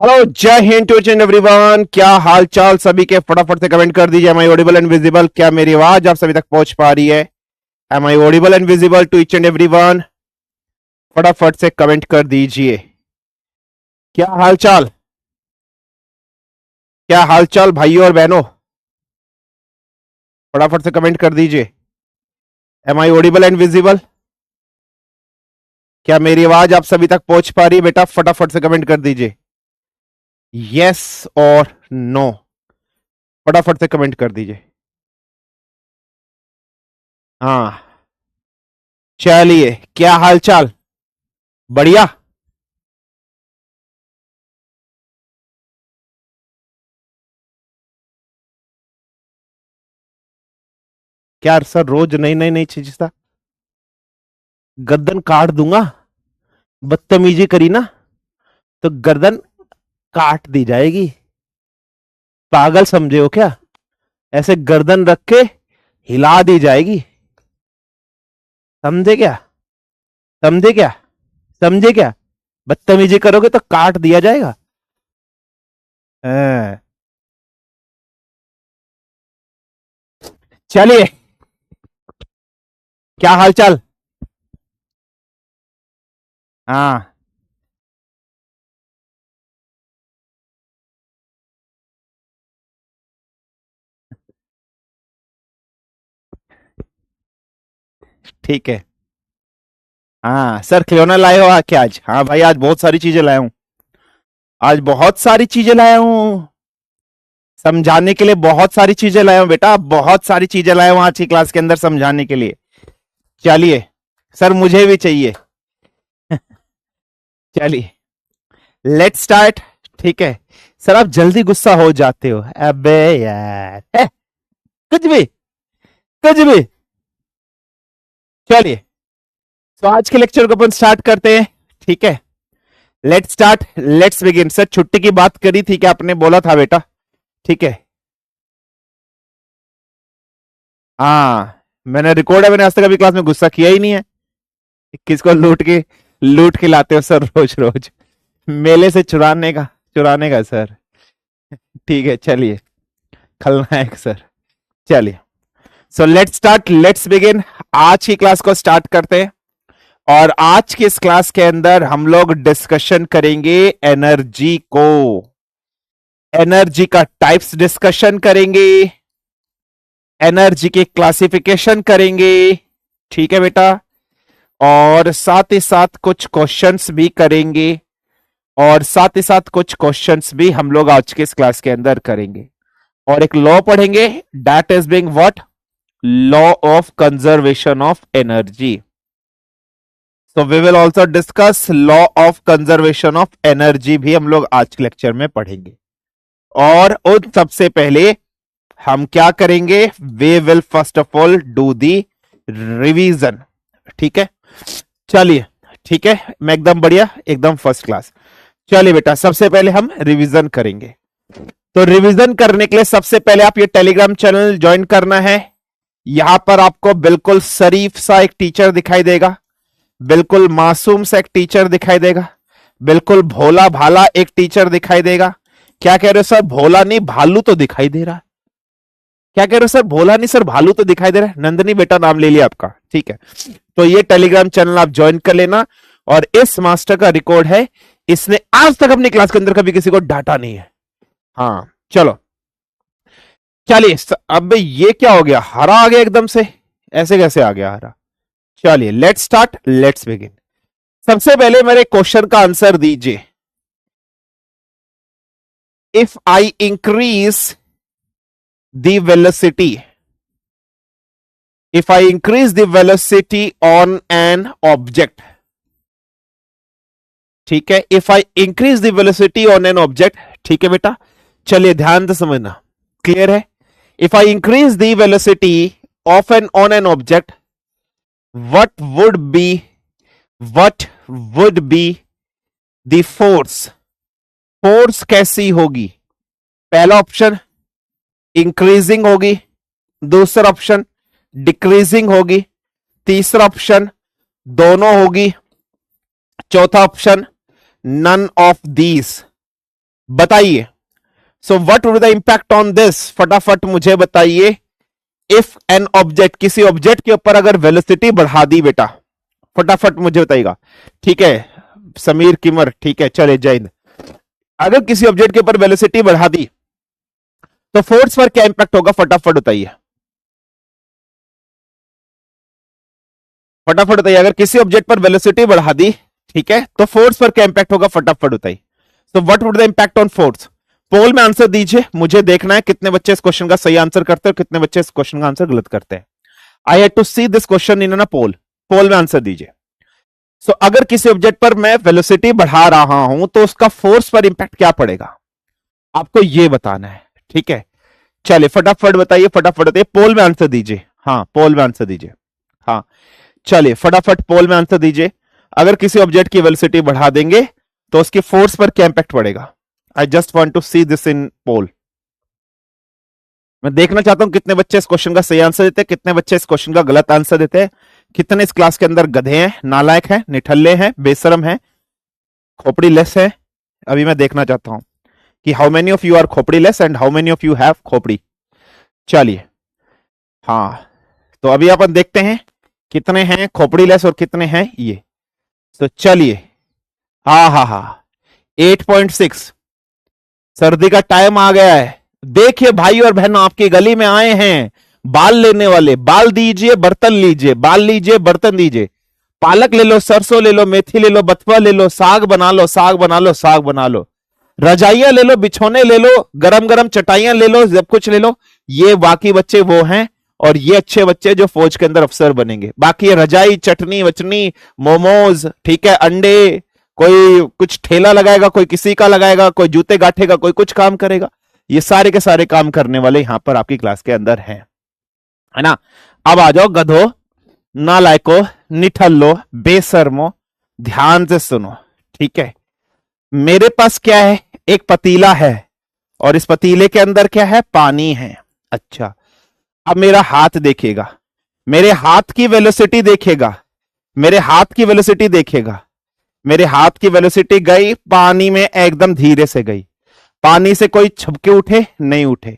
Hello, जय Hind to everyone. क्या हाल चाल सभी के? फटाफट से कमेंट कर दीजिए। Am I audible and visible? क्या मेरी आवाज आप सभी तक पहुंच पा रही है? Am I audible and visible to each and everyone? फटाफट से कमेंट कर दीजिए। क्या हाल चाल? क्या हाल चाल भाइयों और बहनों? फटाफट से कमेंट कर दीजिए। Am I audible and visible? क्या मेरी आवाज आप सभी तक पहुंच पा रही है? बेटा फटाफट से कमेंट कर दीजिए, यस और नो। फटाफट से कमेंट कर दीजिए। हाँ, चलिए, क्या हाल चाल? बढ़िया। क्या सर रोज नई नई नई चीज था? गर्दन काट दूंगा। बदतमीजी करी ना तो गर्दन काट दी जाएगी। पागल समझे हो क्या? ऐसे गर्दन रख के हिला दी जाएगी। समझे क्या? समझे क्या? समझे क्या? बदतमीजी करोगे तो काट दिया जाएगा। हाँ। चलिए, क्या हाल चाल? हाँ, ठीक है। हाँ सर, खिलौना लाए हो क्या आज? हाँ भाई, आज बहुत सारी चीजें लाया हूँ। आज बहुत सारी चीजें लाया हूँ। समझाने के लिए बहुत सारी चीजें लाया हूँ बेटा, बहुत सारी चीजें लाया हूँ आज की क्लास के अंदर समझाने के लिए। चलिए सर, मुझे भी चाहिए। चलिए, लेट्स स्टार्ट। ठीक है। सर आप जल्दी गुस्सा हो जाते हो। अबे यार, कुछ भी, कुछ भी। चलिए, तो आज के लेक्चर को अपन स्टार्ट करते हैं। ठीक है, let's start, let's begin. Sir छुट्टी की बात करी थी क्या आपने? बोला था बेटा। ठीक है। हाँ, मैंने रिकॉर्ड है, मैंने आज तक अभी क्लास में गुस्सा किया ही नहीं है। किसको लूट के लाते हो सर रोज रोज? मेले से चुराने का सर। ठीक है, चलिए। खलनायक सर। चलिए, so let's start, let's begin. आज की क्लास को स्टार्ट करते हैं। और आज की इस क्लास के अंदर हम लोग डिस्कशन करेंगे एनर्जी को। एनर्जी का टाइप्स डिस्कशन करेंगे। एनर्जी की क्लासिफिकेशन करेंगे। ठीक है बेटा। और साथ ही साथ कुछ क्वेश्चंस भी करेंगे। और साथ ही साथ कुछ क्वेश्चंस भी हम लोग आज के इस क्लास के अंदर करेंगे। और एक लॉ पढ़ेंगे, that is being what? Law of conservation of energy. So we will also discuss law of conservation of energy भी हम लोग आज के लेक्चर में पढ़ेंगे। और उन सबसे पहले हम क्या करेंगे? We will first of all do the revision. ठीक है, चलिए। ठीक है, मैं एकदम बढ़िया, एकदम फर्स्ट क्लास। चलिए बेटा, सबसे पहले हम रिवीजन करेंगे। तो रिवीजन करने के लिए सबसे पहले आप ये टेलीग्राम चैनल ज्वाइन करना है। यहां पर आपको बिल्कुल शरीफ सा एक टीचर दिखाई देगा, बिल्कुल मासूम सा एक टीचर दिखाई देगा, बिल्कुल भोला भाला एक टीचर दिखाई देगा। क्या कह रहे हो सर? भोला नहीं भालू तो दिखाई दे रहा है। क्या कह रहे हो सर? भोला नहीं सर, भालू तो दिखाई दे रहा है। नंदनी बेटा नाम ले लिया आपका। ठीक है, तो ये टेलीग्राम चैनल आप ज्वाइन कर लेना। और इस मास्टर का रिकॉर्ड है, इसने आज तक अपनी क्लास के अंदर कभी किसी को डांटा नहीं है। हाँ, चलो। चलिए, अब ये क्या हो गया? हरा आ गया एकदम से, ऐसे कैसे आ गया हरा? चलिए, लेट्स स्टार्ट, लेट्स बिगिन। सबसे पहले मेरे क्वेश्चन का आंसर दीजिए। If I increase the velocity, if I increase the velocity on an object, ठीक है, if I increase the velocity on an object, ठीक है बेटा, चलिए ध्यान से समझना, क्लियर है? if I increase the velocity of an on an object, what would be what would be the force? Force कैसी होगी? पहला ऑप्शन इंक्रीजिंग होगी, दूसरा ऑप्शन डिक्रीजिंग होगी, तीसरा ऑप्शन दोनों होगी, चौथा ऑप्शन नन ऑफ दीज। बताइए। So what would the impact on this, फटाफट मुझे बताइए। इफ एन ऑब्जेक्ट, किसी ऑब्जेक्ट के ऊपर अगर वेलोसिटी बढ़ा दी बेटा, फटाफट मुझे बताइएगा। ठीक है समीर किमर, ठीक है चले जय हिंद। अगर किसी ऑब्जेक्ट के ऊपर वेलोसिटी बढ़ा दी तो फोर्स पर क्या इंपैक्ट होगा, फटाफट बताइए। फटाफट बताइए, अगर किसी ऑब्जेक्ट पर वेलोसिटी बढ़ा दी, ठीक है, तो फोर्स पर क्या इंपैक्ट होगा, फटाफट बताइए। So what would the impact on force. Poll में आंसर दीजिए, मुझे देखना है कितने बच्चे इस क्वेश्चन का सही आंसर करते हैं और कितने बच्चे इस क्वेश्चन का आंसर गलत करते हैं। I have to see this question in a poll. Poll में आंसर दीजिए। सो अगर किसी ऑब्जेक्ट पर मैं वेलोसिटी बढ़ा रहा हूं तो उसका फोर्स पर इंपैक्ट क्या पड़ेगा, आपको यह बताना है। ठीक है चलिए फटाफट बताइए, फटाफट बताइए, पोल में आंसर दीजिए। हाँ पोल में आंसर दीजिए। हाँ चलिए फटाफट पोल में आंसर दीजिए। अगर किसी ऑब्जेक्ट की वेलोसिटी बढ़ा देंगे तो उसकी फोर्स पर क्या इंपैक्ट पड़ेगा। I just want to see this in poll. मैं देखना चाहता हूं कितने बच्चे इस क्वेश्चन का सही आंसर देते हैं, कितने बच्चे इस क्वेश्चन का गलत आंसर देते हैं, कितने इस क्लास के अंदर गधे हैं, नालायक हैं, निठल्ले हैं, बेशरम हैं, खोपड़ी लेस है। अभी मैं देखना चाहता हूं कि how many of you are खोपड़ी less and how many of you have खोपड़ी। चलिए हाँ तो अभी अपन देखते हैं कितने हैं खोपड़ी लेस और कितने हैं ये। तो चलिए हाँ हाँ हाँ 8.6। सर्दी का टाइम आ गया है। देखिए भाई और बहनों, आपकी गली में आए हैं बाल लेने वाले। बाल दीजिए बर्तन लीजिए, बाल लीजिए बर्तन दीजिए। पालक ले लो, सरसों ले लो, मेथी ले लो, बथुआ ले लो, साग बना लो, साग बना लो, साग बना लो, रजाइयां ले लो, बिछोने ले लो, गरम गरम चटाइयां ले लो, सब कुछ ले लो। ये बाकी बच्चे वो हैं और ये अच्छे बच्चे जो फौज के अंदर अफसर बनेंगे। बाकी ये रजाई, चटनी वचनी, मोमोज, ठीक है, अंडे, कोई कुछ ठेला लगाएगा, कोई किसी का लगाएगा, कोई जूते गाठेगा, कोई कुछ काम करेगा। ये सारे के सारे काम करने वाले यहां पर आपकी क्लास के अंदर हैं, है ना। अब आ जाओ गधो, नालायको, निठल्लो, बेशर्मो, ध्यान से सुनो। ठीक है मेरे पास क्या है, एक पतीला है और इस पतीले के अंदर क्या है, पानी है। अच्छा अब मेरा हाथ देखेगा, मेरे हाथ की वेलोसिटी देखेगा, मेरे हाथ की वेलोसिटी देखेगा। मेरे हाथ की वेलोसिटी गई पानी में, एकदम धीरे से गई। पानी से कोई छपके उठे, नहीं उठे।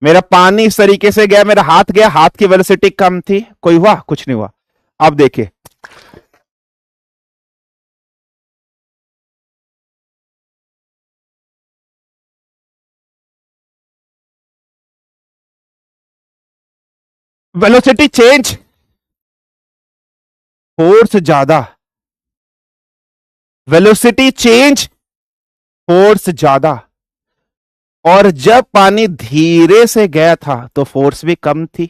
मेरा पानी इस तरीके से गया, मेरा हाथ गया, हाथ की वेलोसिटी कम थी, कोई हुआ, कुछ नहीं हुआ। अब देखिए वेलोसिटी चेंज, फोर्स ज्यादा, वेलोसिटी चेंज, फोर्स ज्यादा। और जब पानी धीरे से गया था तो फोर्स भी कम थी।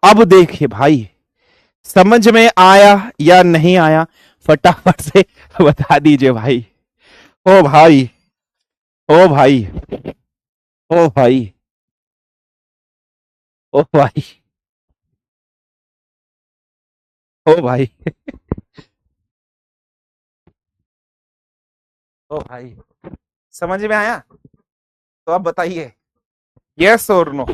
अब देखिए भाई समझ में आया या नहीं आया, फटाफट से बता दीजिए भाई। ओ भाई, ओ भाई, ओ भाई, ओ भाई, ओ भाई, ओ भाई, समझ में आया तो आप बताइए यस और नो।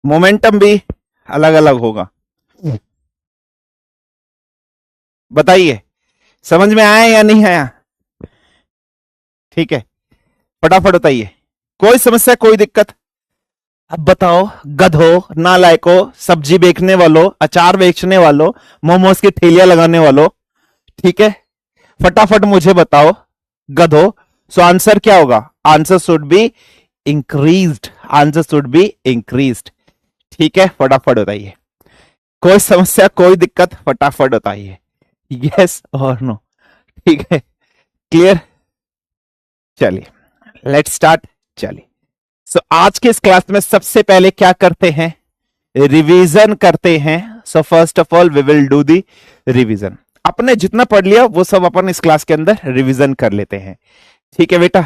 मोमेंटम भी अलग अलग होगा, बताइए समझ में आया या नहीं आया। ठीक है फटाफट बताइए, कोई समस्या, कोई दिक्कत। अब बताओ गधो, नालायको, सब्जी बेचने वालों, अचार बेचने वालों, मोमोज की ठेलियां लगाने वालों, ठीक है फटाफट मुझे बताओ गधो। सो आंसर क्या होगा, answer should be increased, answer should be increased. ठीक है फटाफट बताइए, कोई समस्या, कोई दिक्कत, फटाफट बताइए यस और नो। ठीक है क्लियर, चलिए लेट्स स्टार्ट। चलिए सो आज के इस क्लास में सबसे पहले क्या करते हैं, रिवीजन करते हैं। So first of all we will do the revision. आपने जितना पढ़ लिया वो सब अपन इस क्लास के अंदर रिवीजन कर लेते हैं। ठीक है बेटा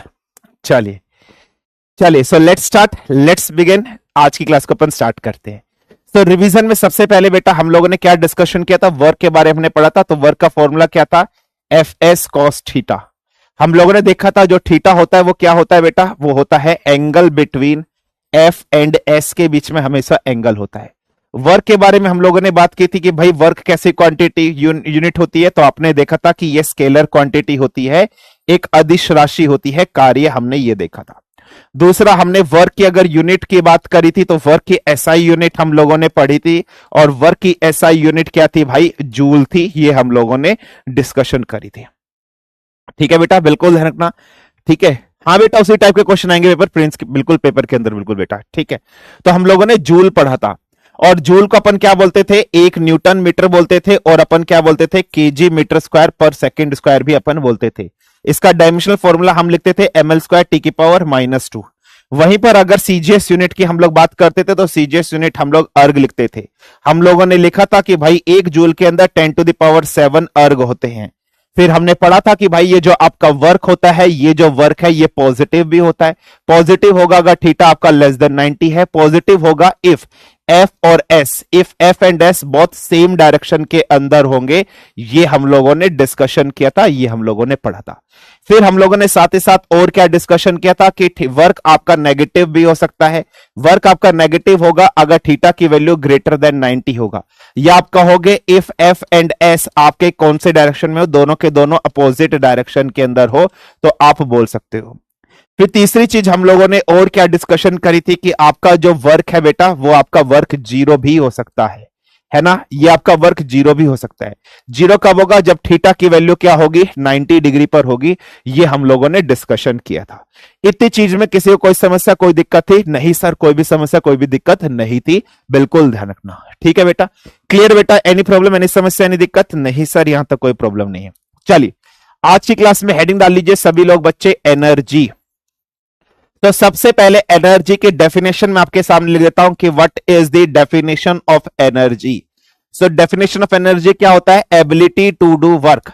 चलिए, चलिए so let's start, let's begin. आज की क्लास को अपन स्टार्ट करते हैं। तो रिवीजन में सबसे पहले बेटा हम लोगों ने क्या डिस्कशन किया था, वर्क के बारे में हमने पढ़ा था। तो वर्क का फॉर्मूला क्या था, एफ एस कॉस थीटा। हम लोगों ने देखा था जो थीटा होता है वो क्या होता है बेटा, वो होता है angle between F and S के बीच में हमेशा एंगल होता है। वर्क के बारे में हम लोगों ने बात की थी कि भाई वर्क कैसी क्वांटिटी यूनिट होती है, तो आपने देखा था कि ये स्केलर क्वांटिटी होती है, एक अदिश राशि होती है, कार्य, हमने ये देखा था। दूसरा, हमने वर्क की अगर यूनिट की बात करी थी तो वर्क की एसआई यूनिट हम लोगों ने पढ़ी थी, और वर्क की एसआई यूनिट क्या थी भाई? जूल थी। ये हम लोगों ने डिस्कशन करी थी। ठीक है बेटा, बिल्कुल ध्यान रखना। ठीक है, हाँ बेटा, उसी टाइप के क्वेश्चन आएंगे पेपर प्रिंस बिल्कुल पेपर के अंदर, बिल्कुल बेटा। ठीक है, तो हम लोगों ने जूल पढ़ा था, और जूल को अपन क्या बोलते थे? एक न्यूटन मीटर बोलते थे, और अपन क्या बोलते थे? केजी मीटर स्क्वायर पर सेकेंड स्क्वायर भी अपन बोलते थे। इसका डायमेंशनल फॉर्मूला हम लिखते थे ml स्क्वायर टी की पावर -2। वहीं पर अगर सीजीएस यूनिट की हम लोग बात करते थे तो सीजीएस यूनिट हम लोग अर्ग लिखते थे। हम लोगों ने लिखा था कि भाई एक जूल के अंदर 10⁻7 अर्ग होते हैं। फिर हमने पढ़ा था कि भाई ये जो आपका वर्क होता है, ये जो वर्क है ये पॉजिटिव भी होता है। पॉजिटिव होगा अगर थीटा आपका <90 है, पॉजिटिव होगा इफ एफ और S, if F and S बहुत सेम डायरेक्शन के अंदर होंगे। ये हम लोगों ने डिस्कशन किया था, ये हम लोगों ने पढ़ा था। फिर हम लोगों ने साथ ही साथ और क्या डिस्कशन किया था कि वर्क आपका नेगेटिव भी हो सकता है। वर्क आपका नेगेटिव होगा अगर थीटा की वैल्यू ग्रेटर देन 90 होगा, या आप कहोगे इफ एफ एंड एस आपके कौन से डायरेक्शन में हो, दोनों के दोनों अपोजिट डायरेक्शन के अंदर हो, तो आप बोल सकते हो। फिर तीसरी चीज हम लोगों ने और क्या डिस्कशन करी थी कि आपका जो वर्क है बेटा, वो आपका वर्क जीरो भी हो सकता है ना? ये आपका वर्क जीरो भी हो सकता है। जीरो कब होगा? जब थीटा की वैल्यू क्या होगी? 90 डिग्री पर होगी। ये हम लोगों ने डिस्कशन किया था। इतनी चीज में किसी को कोई समस्या, कोई दिक्कत थी? नहीं सर, कोई भी समस्या, कोई भी दिक्कत नहीं थी। बिल्कुल ध्यान रखना। ठीक है बेटा, क्लियर बेटा? एनी प्रॉब्लम, एनी समस्या, एनी दिक्कत? नहीं सर, यहां तक कोई प्रॉब्लम नहीं है। चलिए, आज की क्लास में हेडिंग डाल लीजिए सभी लोग बच्चे, एनर्जी। तो सबसे पहले एनर्जी की डेफिनेशन में आपके सामने लिख देता हूं कि what is the definition of energy. So definition of energy क्या होता है? Ability to do work,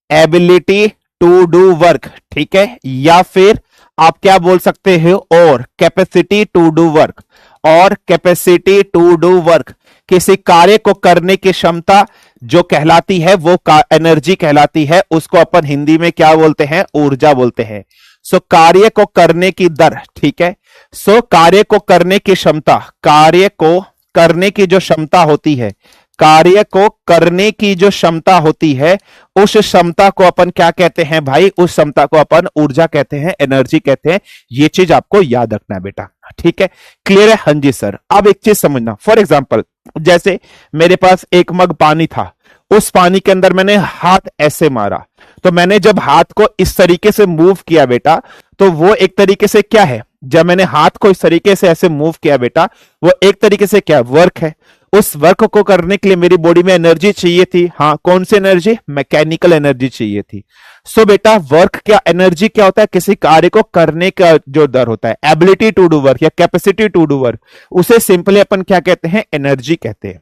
ability to do work. ठीक है, या फिर आप क्या बोल सकते हो? और कैपेसिटी टू डू वर्क, और कैपेसिटी टू डू वर्क। किसी कार्य को करने की क्षमता जो कहलाती है वो एनर्जी कहलाती है। उसको अपन हिंदी में क्या बोलते हैं? ऊर्जा बोलते हैं। सो कार्य को करने की दर, ठीक है, सो कार्य को करने की क्षमता, कार्य को करने की जो क्षमता होती है, कार्य को करने की जो क्षमता होती है, उस क्षमता को अपन क्या कहते हैं भाई? उस क्षमता को अपन ऊर्जा कहते हैं, एनर्जी कहते हैं। ये चीज आपको याद रखना है बेटा। ठीक है, क्लियर है? हाँ जी सर। अब एक चीज समझना, फॉर एग्जाम्पल जैसे मेरे पास एक मग पानी था, उस पानी के अंदर मैंने हाथ ऐसे मारा, तो मैंने जब हाथ को इस तरीके से मूव किया बेटा, तो वो एक तरीके से क्या है? जब मैंने हाथ को इस तरीके से ऐसे मूव किया बेटा, वो एक तरीके से क्या? वर्क है। उस वर्क को करने के लिए मेरी बॉडी में एनर्जी चाहिए थी। हाँ, कौन सी एनर्जी? मैकेनिकल एनर्जी चाहिए थी। सो बेटा, वर्क क्या, एनर्जी क्या होता है? किसी कार्य को करने का जो दर होता है, एबिलिटी टू डू वर्क या कैपेसिटी टू डू वर्क, उसे सिंपली अपन क्या कहते हैं? एनर्जी कहते हैं।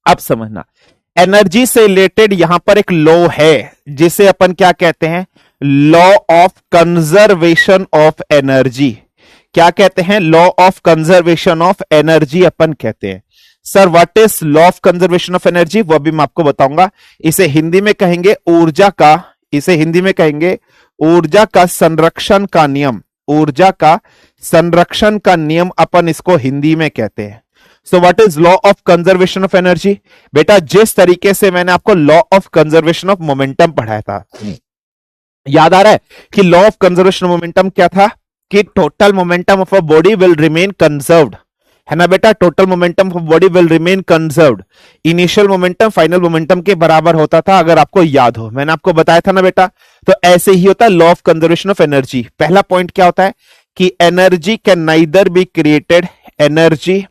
अब समझना, एनर्जी से रिलेटेड यहां पर एक लॉ है जिसे अपन क्या कहते हैं? Law of conservation of energy. क्या कहते हैं? Law of conservation of energy अपन कहते हैं। Sir what is law of conservation of energy? वो भी मैं आपको बताऊंगा। इसे हिंदी में कहेंगे ऊर्जा का, इसे हिंदी में कहेंगे ऊर्जा का संरक्षण का नियम। ऊर्जा का संरक्षण का नियम अपन इसको हिंदी में कहते हैं। So what is law of conservation of energy? बेटा, जिस तरीके से मैंने आपको law of conservation of momentum पढ़ाया था, याद आ रहा है कि law of conservation of momentum क्या था? कि total momentum of a body will remain conserved, है ना बेटा? Total momentum of body will remain conserved. Initial momentum final momentum के बराबर होता था, अगर आपको याद हो, मैंने आपको बताया था ना बेटा। तो ऐसे ही होता है law of conservation of energy. पहला पॉइंट क्या होता है? कि energy can neither be created, energy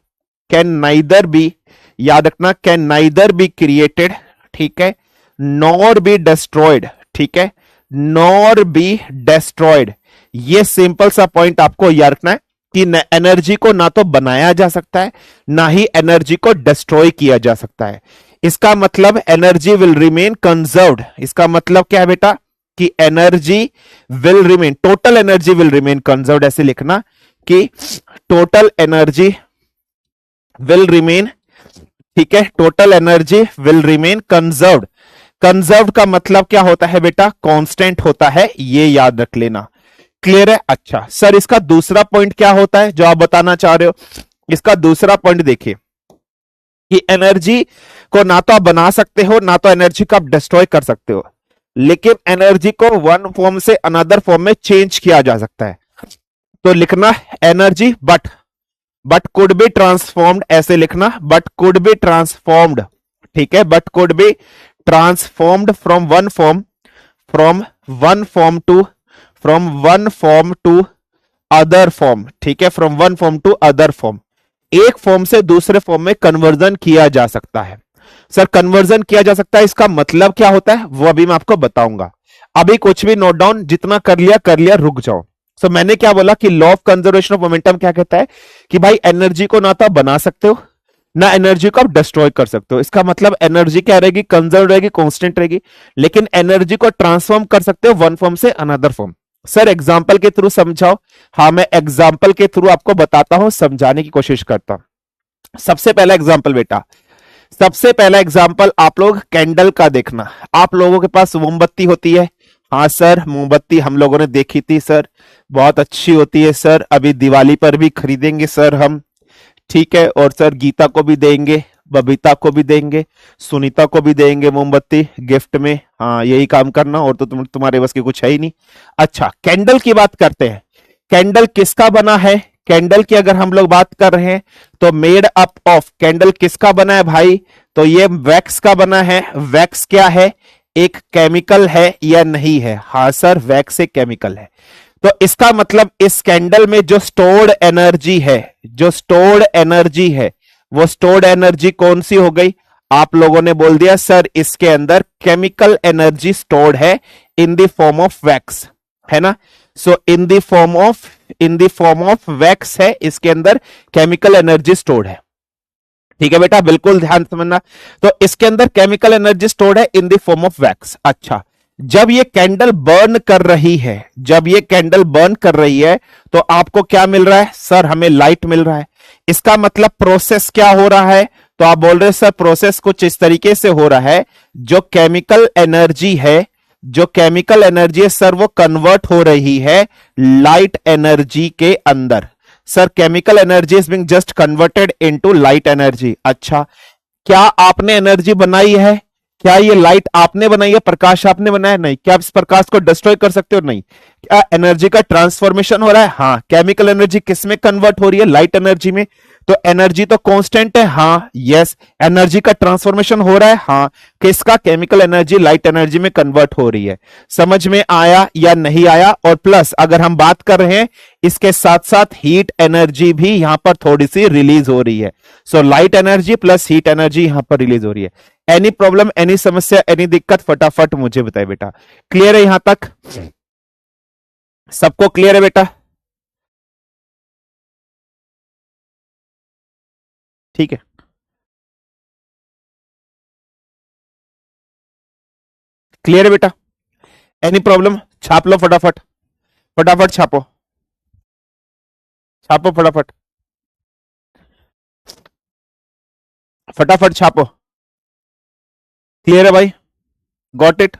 can neither be, याद रखना, कैन नाइदर बी क्रिएटेड, ठीक है, नॉर बी डिस्ट्रॉयड, ठीक है, नॉर बी डिस्ट्रॉयड। ये सिंपल सा पॉइंट आपको याद रखना है कि एनर्जी को ना तो बनाया जा सकता है, ना ही एनर्जी को डिस्ट्रॉय किया जा सकता है। इसका मतलब एनर्जी विल रिमेन कंजर्व्ड। इसका मतलब क्या है बेटा? कि energy will remain, total energy will remain conserved. ऐसे लिखना कि टोटल एनर्जी विल रिमेन, ठीक है, total energy will remain conserved. Conserved का मतलब क्या होता है बेटा? कांस्टेंट होता है, ये याद रख लेना। क्लियर है? अच्छा सर, इसका दूसरा पॉइंट क्या होता है जो आप बताना चाह रहे हो? इसका दूसरा पॉइंट देखिए, कि एनर्जी को ना तो आप बना सकते हो ना तो एनर्जी को आप डिस्ट्रॉय कर सकते हो, लेकिन एनर्जी को वन फॉर्म से अनदर फॉर्म में चेंज किया जा सकता है। तो लिखना energy but could be transformed, ऐसे लिखना बट कुड बी ट्रांसफॉर्म्ड, ठीक है, but could be transformed from one form to other form, ठीक है, from one form to other form, एक फॉर्म से दूसरे फॉर्म में कन्वर्जन किया जा सकता है। सर कन्वर्जन किया जा सकता है, इसका मतलब क्या होता है वो अभी मैं आपको बताऊंगा। अभी कुछ भी नोट डाउन, जितना कर लिया, रुक जाओ। सो मैंने क्या बोला कि law of conservation of momentum क्या कहता है कि भाई एनर्जी को ना तो आप बना सकते हो ना एनर्जी को आप डिस्ट्रॉय कर सकते हो। इसका मतलब एनर्जी क्या रहेगी, कंजर्व रहेगी, कांस्टेंट रहेगी, लेकिन एनर्जी को ट्रांसफॉर्म कर सकते हो वन फॉर्म से अनदर फॉर्म। सर एग्जाम्पल के थ्रू समझाओ। हाँ मैं एग्जाम्पल के थ्रू आपको बताता हूं, समझाने की कोशिश करता हूं। सबसे पहला एग्जाम्पल बेटा, सबसे पहला एग्जाम्पल आप लोग कैंडल का देखना। आप लोगों के पास मोमबत्ती होती है? हाँ सर मोमबत्ती हम लोगों ने देखी थी सर, बहुत अच्छी होती है सर, अभी दिवाली पर भी खरीदेंगे सर हम, ठीक है, और सर गीता को भी देंगे, बबीता को भी देंगे, सुनीता को भी देंगे मोमबत्ती गिफ्ट में। हाँ यही काम करना, और तो तुम्हारे बस की कुछ है ही नहीं। अच्छा कैंडल की बात करते हैं। कैंडल किसका बना है? कैंडल की अगर हम लोग बात कर रहे हैं तो मेड अप ऑफ, कैंडल किसका बना है भाई? तो ये वैक्स का बना है। वैक्स क्या है, एक केमिकल है या नहीं है? हाँ सर वैक्स एक केमिकल है। तो इसका मतलब इस कैंडल में जो स्टोर्ड एनर्जी है, वो स्टोर्ड एनर्जी कौन सी हो गई? आप लोगों ने बोल दिया सर इसके अंदर केमिकल एनर्जी स्टोर्ड है in the form of wax, है ना। So in the form of wax है, इसके अंदर केमिकल एनर्जी स्टोर्ड है। ठीक है बेटा, बिल्कुल ध्यान समझना। तो इसके अंदर केमिकल एनर्जी स्टोर्ड है in the form of wax. अच्छा जब ये कैंडल बर्न कर रही है, तो आपको क्या मिल रहा है? सर हमें लाइट मिल रहा है। इसका मतलब प्रोसेस क्या हो रहा है? तो आप बोल रहे हैं सर प्रोसेस कुछ इस तरीके से हो रहा है, जो केमिकल एनर्जी है सर वो कन्वर्ट हो रही है लाइट एनर्जी के अंदर। Sir chemical energy is being just converted into light energy. अच्छा क्या आपने एनर्जी बनाई है? क्या ये लाइट आपने बनाई है? प्रकाश आपने बनाया? नहीं। क्या आप इस प्रकाश को डिस्ट्रॉय कर सकते हो? नहीं। क्या एनर्जी का ट्रांसफॉर्मेशन हो रहा है? हाँ। केमिकल एनर्जी किस में कन्वर्ट हो रही है? लाइट एनर्जी में। तो एनर्जी तो कांस्टेंट है। हाँ यस। एनर्जी का ट्रांसफॉर्मेशन हो रहा है। हाँ। किसका? केमिकल एनर्जी लाइट एनर्जी में कन्वर्ट हो रही है। समझ में आया या नहीं आया? और प्लस अगर हम बात कर रहे हैं इसके साथ साथ हीट एनर्जी भी यहां पर थोड़ी सी रिलीज हो रही है। So light energy plus heat energy यहां पर रिलीज हो रही है। एनी प्रॉब्लम, एनी समस्या, एनी दिक्कत फटाफट मुझे बताए बेटा। क्लियर है यहां तक? सबको क्लियर है बेटा? ठीक है, क्लियर है बेटा? Any problem? छाप लो फटाफट, फटाफट छापो, छापो फटाफट, फटाफट छापो। क्लियर है भाई? Got it?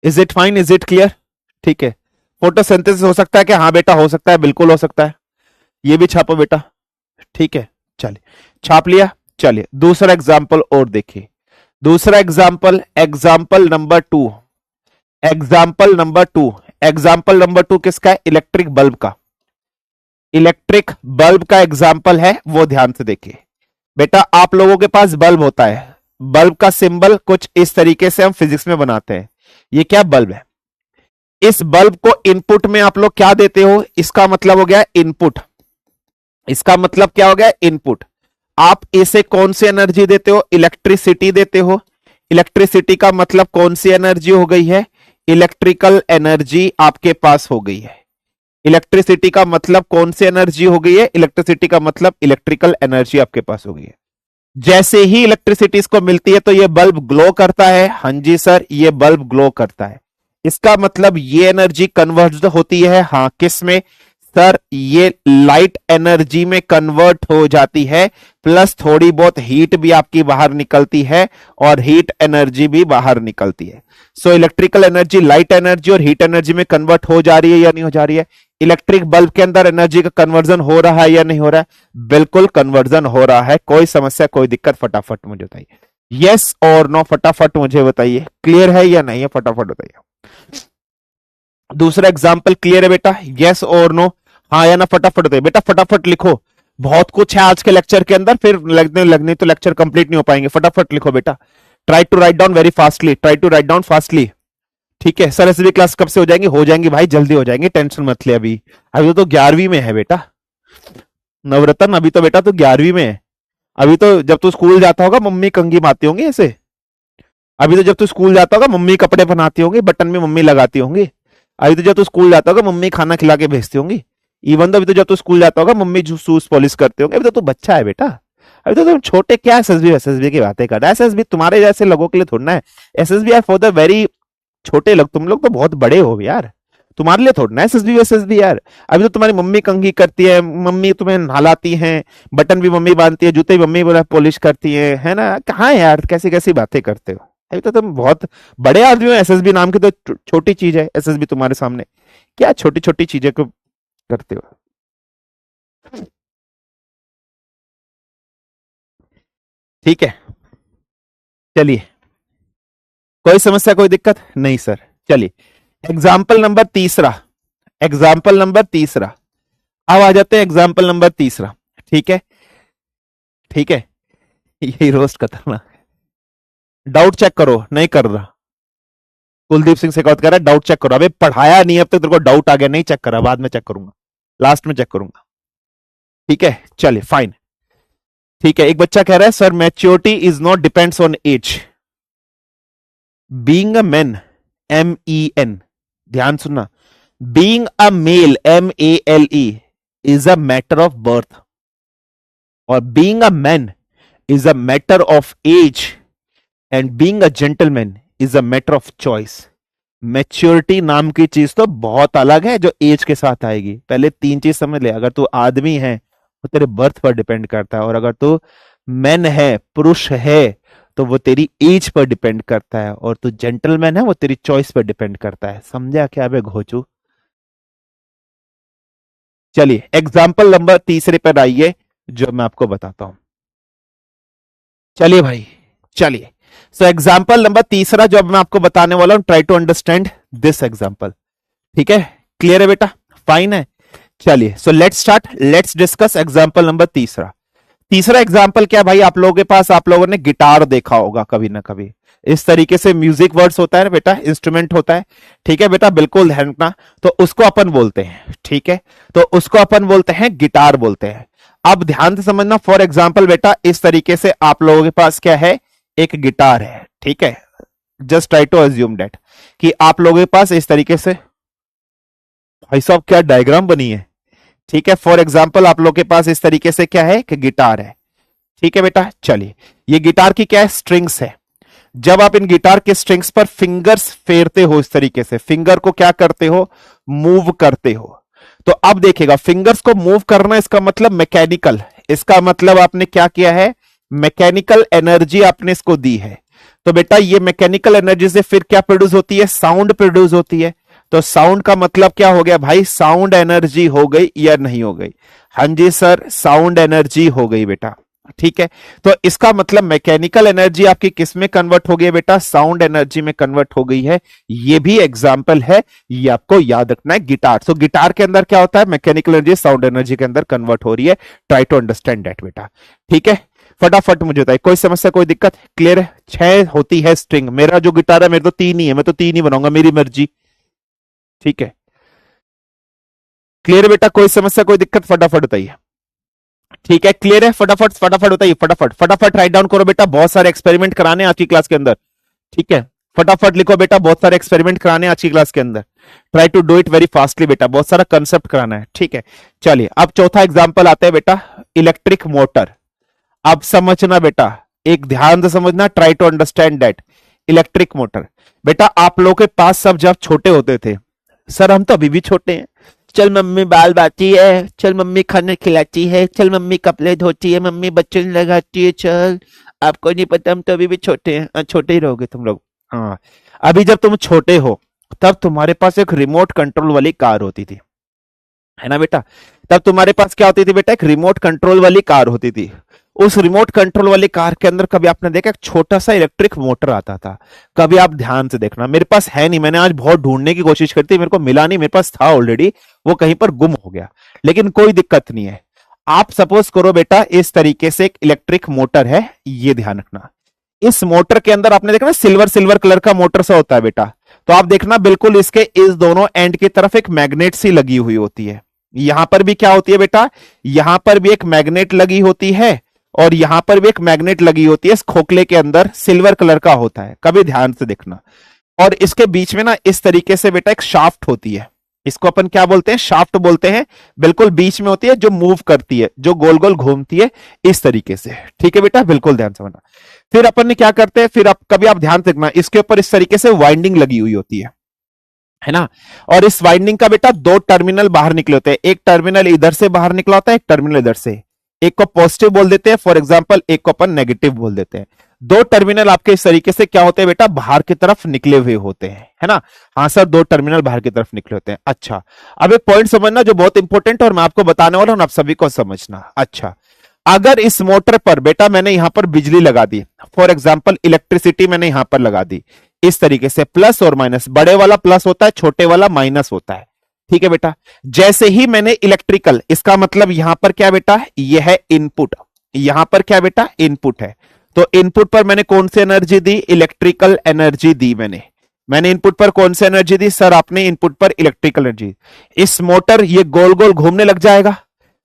Is it fine? Is it clear? ठीक है। फोटोसिंथेसिस हो सकता है क्या? हाँ बेटा हो सकता है, बिल्कुल हो सकता है। ये भी छापो बेटा। ठीक है चलिए, छाप लिया। चलिए दूसरा एग्जाम्पल और देखिए। दूसरा एग्जाम्पल, एग्जाम्पल नंबर टू किसका है? इलेक्ट्रिक बल्ब का। इलेक्ट्रिक बल्ब का एग्जाम्पल है, वो ध्यान से देखिए बेटा। आप लोगों के पास बल्ब होता है, बल्ब का सिंबल कुछ इस तरीके से हम फिजिक्स में बनाते हैं। ये क्या बल्ब है? इस बल्ब को इनपुट में आप लोग क्या देते हो? इसका मतलब हो गया इनपुट। इसका मतलब क्या हो गया? इनपुट। आप इसे कौन सी एनर्जी देते हो? इलेक्ट्रिसिटी देते हो। इलेक्ट्रिसिटी का मतलब कौन सी एनर्जी हो गई है? इलेक्ट्रिकल एनर्जी आपके पास हो गई है। इलेक्ट्रिसिटी का मतलब कौन सी एनर्जी हो गई है? इलेक्ट्रिसिटी का मतलब इलेक्ट्रिकल एनर्जी आपके पास हो गई है। जैसे ही इलेक्ट्रिसिटी इसको मिलती है तो ये बल्ब ग्लो करता है। हाँ जी सर, ये बल्ब ग्लो करता है। इसका मतलब ये एनर्जी कन्वर्ट होती है। हाँ किस में? सर ये लाइट एनर्जी में कन्वर्ट हो जाती है, प्लस थोड़ी बहुत हीट भी आपकी बाहर निकलती है और हीट एनर्जी भी बाहर निकलती है। So electrical energy light energy और हीट एनर्जी में कन्वर्ट हो जा रही है या नहीं हो जा रही है? इलेक्ट्रिक बल्ब के अंदर एनर्जी का कन्वर्जन हो रहा है या नहीं हो रहा है? बिल्कुल कन्वर्जन हो रहा है। कोई समस्या कोई दिक्कत फटाफट मुझे बताइए, यस और नो फटाफट मुझे बताइए, क्लियर है या नहीं है फटाफट बताइए। दूसरा एग्जाम्पल क्लियर है बेटा, यस और नो, हाँ या ना फटाफट बताइए बेटा, फटाफट लिखो। बहुत कुछ है आज के लेक्चर के अंदर, फिर लगने तो लेक्चर कंप्लीट नहीं हो पाएंगे। फटाफट लिखो बेटा, try to write down very fastly, try to write down fastly. ठीक है सर, एसबी क्लास कब से हो जाएंगी? हो जाएंगी भाई, जल्दी हो जाएंगी, टेंशन मत ले। अभी अभी तो 11वीं में है बेटा नवरत्न, अभी तो बेटा तो 11वीं में है। अभी तो जब तू स्कूल जाता होगा मम्मी कंघी मारती होंगी ऐसे। अभी तो जब तू स्कूल जाता होगा मम्मी कपड़े पहनाती होंगी, बटन में मम्मी लगाती होंगी। अभी तो जब तू स्कूल जाता होगा मम्मी खाना खिला के भेजती होंगी। इवन तो अभी तो जब तू स्कूल जाता होगा मम्मी शूज पॉलिश करते होंगे। अभी तो तू बच्चा है बेटा, अभी तो तुम छोटे, क्या एसएसबी की बातें कर रहा है? एसएसबी तुम्हारे जैसे लोगों के लिए थोड़ा है। SSB are for the very छोटे लोग, तुम लोग तो बहुत बड़े हो यार, तुम्हारे लिए थोड़ा ना एसएसबी यार। अभी तो तुम्हारी मम्मी कंघी करती है, मम्मी तुम्हें नहलाती है, बटन भी मम्मी बांधती है, जूते भी मम्मी पॉलिश करती है ना? कहाँ यार, कैसी कैसी बातें करते हो? अभी तो तुम बहुत बड़े आदमी हो। एसएसबी नाम की तो छोटी चीज है एसएसबी तुम्हारे सामने। क्या छोटी छोटी चीजें को करते हो? ठीक है चलिए, कोई समस्या कोई दिक्कत नहीं सर। चलिए एग्जाम्पल नंबर तीसरा, एग्जाम्पल नंबर तीसरा, अब आ जाते हैं एग्जाम्पल नंबर तीसरा। ठीक है ठीक है, यही रोस्ट खतरनाक है। डाउट चेक करो, नहीं कर रहा कुलदीप सिंह शेखावत कह रहा है डाउट चेक करो। अबे पढ़ाया नहीं अब तक, तेरे को डाउट आ गया, नहीं चेक करा, बाद में चेक करूंगा, लास्ट में चेक करूंगा। ठीक है चलिए फाइन। ठीक है, एक बच्चा कह रहा है sir maturity is not depends on age, being a man, MEN, ध्यान सुनना, being a male, MALE, is a matter of birth, और being a man is a matter of age, and being a gentleman is a matter of choice. Maturity नाम की चीज तो बहुत अलग है जो एज के साथ आएगी। पहले 3 चीज समझ ले, अगर तू आदमी है वो तेरे बर्थ पर डिपेंड करता है, और अगर तू मैन है, पुरुष है, तो वो तेरी एज पर डिपेंड करता है, और तू जेंटलमैन है वो तेरी चॉइस पर डिपेंड करता है। समझा क्या बे घोचू? चलिए एग्जाम्पल नंबर तीसरे पर आइए जो मैं आपको बताता हूं। चलिए भाई चलिए, सो एग्जाम्पल नंबर तीसरा जो मैं आपको बताने वाला हूं, try to understand this example. ठीक है, क्लियर है बेटा, फाइन है। चलिए so let's start, let's discuss example number तीसरा। तीसरा एग्जाम्पल क्या भाई, आप लोगों के पास, आप लोगों ने गिटार देखा होगा कभी ना कभी। इस तरीके से म्यूजिक वर्ड्स होता है ना बेटा, इंस्ट्रूमेंट होता है। ठीक है बेटा, बिल्कुल ध्यान रखना। तो उसको अपन बोलते हैं, ठीक है, तो उसको अपन बोलते हैं गिटार बोलते हैं। अब ध्यान से समझना, फॉर एग्जाम्पल बेटा इस तरीके से आप लोगों के पास क्या है, एक गिटार है। ठीक है, just try to assume that कि आप लोगों के पास इस तरीके से, भाई साहब क्या डायग्राम बनी है। ठीक है, फॉर एग्जाम्पल आप लोग के पास इस तरीके से क्या है कि गिटार है। ठीक है बेटा, चलिए ये गिटार की क्या है, स्ट्रिंग्स है। जब आप इन गिटार के स्ट्रिंग्स पर फिंगर्स फेरते हो, इस तरीके से फिंगर को क्या करते हो, मूव करते हो। तो अब देखिएगा, फिंगर्स को मूव करना इसका मतलब मैकेनिकल, इसका मतलब आपने क्या किया है, मैकेनिकल एनर्जी आपने इसको दी है। तो बेटा ये मैकेनिकल एनर्जी से फिर क्या प्रोड्यूस होती है, साउंड प्रोड्यूस होती है। तो साउंड का मतलब क्या हो गया भाई, साउंड एनर्जी हो गई या नहीं हो गई? हाँ जी सर, साउंड एनर्जी हो गई बेटा। ठीक है, तो इसका मतलब मैकेनिकल एनर्जी आपकी किस में कन्वर्ट हो गई बेटा, साउंड एनर्जी में कन्वर्ट हो गई है। ये भी एग्जाम्पल है, ये आपको याद रखना है। गिटार, तो गिटार के अंदर क्या होता है, मैकेनिकल एनर्जी साउंड एनर्जी के अंदर कन्वर्ट हो रही है। ट्राई टू अंडरस्टैंड दैट बेटा। ठीक है, फटाफट मुझे बताइए, कोई समस्या कोई दिक्कत? क्लियर है? 6 होती है स्ट्रिंग, मेरा जो गिटार है मेरे तो 3 ही है, मैं तो 3 ही बनाऊंगा, मेरी मर्जी। ठीक है, क्लियर बेटा, कोई समस्या कोई दिक्कत? फटाफट बताइए। ठीक है, क्लियर है? फटाफट फटाफट बताइए, फटाफट फटाफट राइट डाउन करो बेटा, बहुत सारे एक्सपेरिमेंट कराने आज की क्लास के अंदर। ठीक है, फटाफट लिखो बेटा, बहुत सारे एक्सपेरिमेंट कराने आज की क्लास के अंदर। Try to do it very fastly बेटा, बहुत सारा कंसेप्ट कराना है। ठीक है, चलिए अब चौथा एग्जाम्पल आता है बेटा, इलेक्ट्रिक मोटर। अब समझना बेटा, एक ध्यान से समझना, try to understand that. Electric motor बेटा, आप लोगों के पास सब जब छोटे होते थे, सर हम तो अभी भी छोटे हैं, चल मम्मी बाल बाती है, चल मम्मी खाना खिलाती है, चल मम्मी कपड़े धोती है, मम्मी बच्चे लगाती है, चल। आपको नहीं पता, हम तो अभी भी छोटे हैं। छोटे ही रहोगे तुम लोग। हाँ, अभी जब तुम छोटे हो तब तुम्हारे पास एक रिमोट कंट्रोल वाली कार होती थी, है ना बेटा। तब तुम्हारे पास क्या होती थी बेटा, एक रिमोट कंट्रोल वाली कार होती थी। उस रिमोट कंट्रोल वाली कार के अंदर कभी आपने देखा एक छोटा सा इलेक्ट्रिक मोटर आता था? कभी आप ध्यान से देखना, मेरे पास है नहीं, मैंने आज बहुत ढूंढने की कोशिश करी थी, मेरे को मिला नहीं, मेरे पास था ऑलरेडी, वो कहीं पर गुम हो गया। लेकिन कोई दिक्कत नहीं है। आप सपोज करो बेटा इस तरीके से एक इलेक्ट्रिक मोटर है, ये ध्यान रखना। इस मोटर के अंदर आपने देखा ना सिल्वर सिल्वर कलर का मोटर सा होता है बेटा, तो आप देखना बिल्कुल इसके इस दोनों एंड की तरफ एक मैग्नेट सी लगी हुई होती है। यहां पर भी क्या होती है बेटा, यहां पर भी एक मैग्नेट लगी होती है और यहां पर भी एक मैग्नेट लगी होती है। इस खोखले के अंदर सिल्वर कलर का होता है, कभी ध्यान से देखना। और इसके बीच में ना इस तरीके से बेटा एक शाफ्ट होती है, इसको अपन क्या बोलते हैं, शाफ्ट बोलते हैं। बिल्कुल बीच में होती है, जो मूव करती है, जो गोल गोल घूमती है इस तरीके से। ठीक है बेटा, बिल्कुल ध्यान से समझना। फिर अपन ने क्या करते हैं, फिर आप कभी आप ध्यान से देखना, इसके ऊपर इस तरीके से वाइंडिंग लगी हुई होती है ना। और इस वाइंडिंग का बेटा दो टर्मिनल बाहर निकले होते हैं, एक टर्मिनल इधर से बाहर निकला होता है, एक टर्मिनल इधर से। एक को पॉजिटिव बोल देते हैं फॉर एग्जांपल, एक को अपन नेगेटिव बोल देते हैं। दो टर्मिनल आपके इस तरीके से क्या होते हैं बेटा, बाहर की तरफ निकले हुए होते हैं, है ना। हाँ सर, दो टर्मिनल बाहर की तरफ निकले होते हैं। अच्छा, अब एक पॉइंट समझना जो बहुत इंपॉर्टेंट और मैं आपको बताने वाला हूं, आप सभी को समझना। अच्छा, अगर इस मोटर पर बेटा मैंने यहां पर बिजली लगा दी, फॉर एग्जाम्पल इलेक्ट्रिसिटी मैंने यहां पर लगा दी, इस तरीके से प्लस और माइनस, बड़े वाला प्लस होता है, छोटे वाला माइनस होता है। ठीक है बेटा, जैसे ही मैंने इलेक्ट्रिकल, इसका मतलब यहां पर क्या बेटा, यह है इनपुट, यहां पर क्या बेटा, इनपुट है। तो इनपुट पर मैंने कौन सी एनर्जी दी, इलेक्ट्रिकल एनर्जी दी। मैंने इनपुट पर कौन सी एनर्जी दी सर, आपने इनपुट पर इलेक्ट्रिकल एनर्जी। इस मोटर ये गोल गोल घूमने लग जाएगा,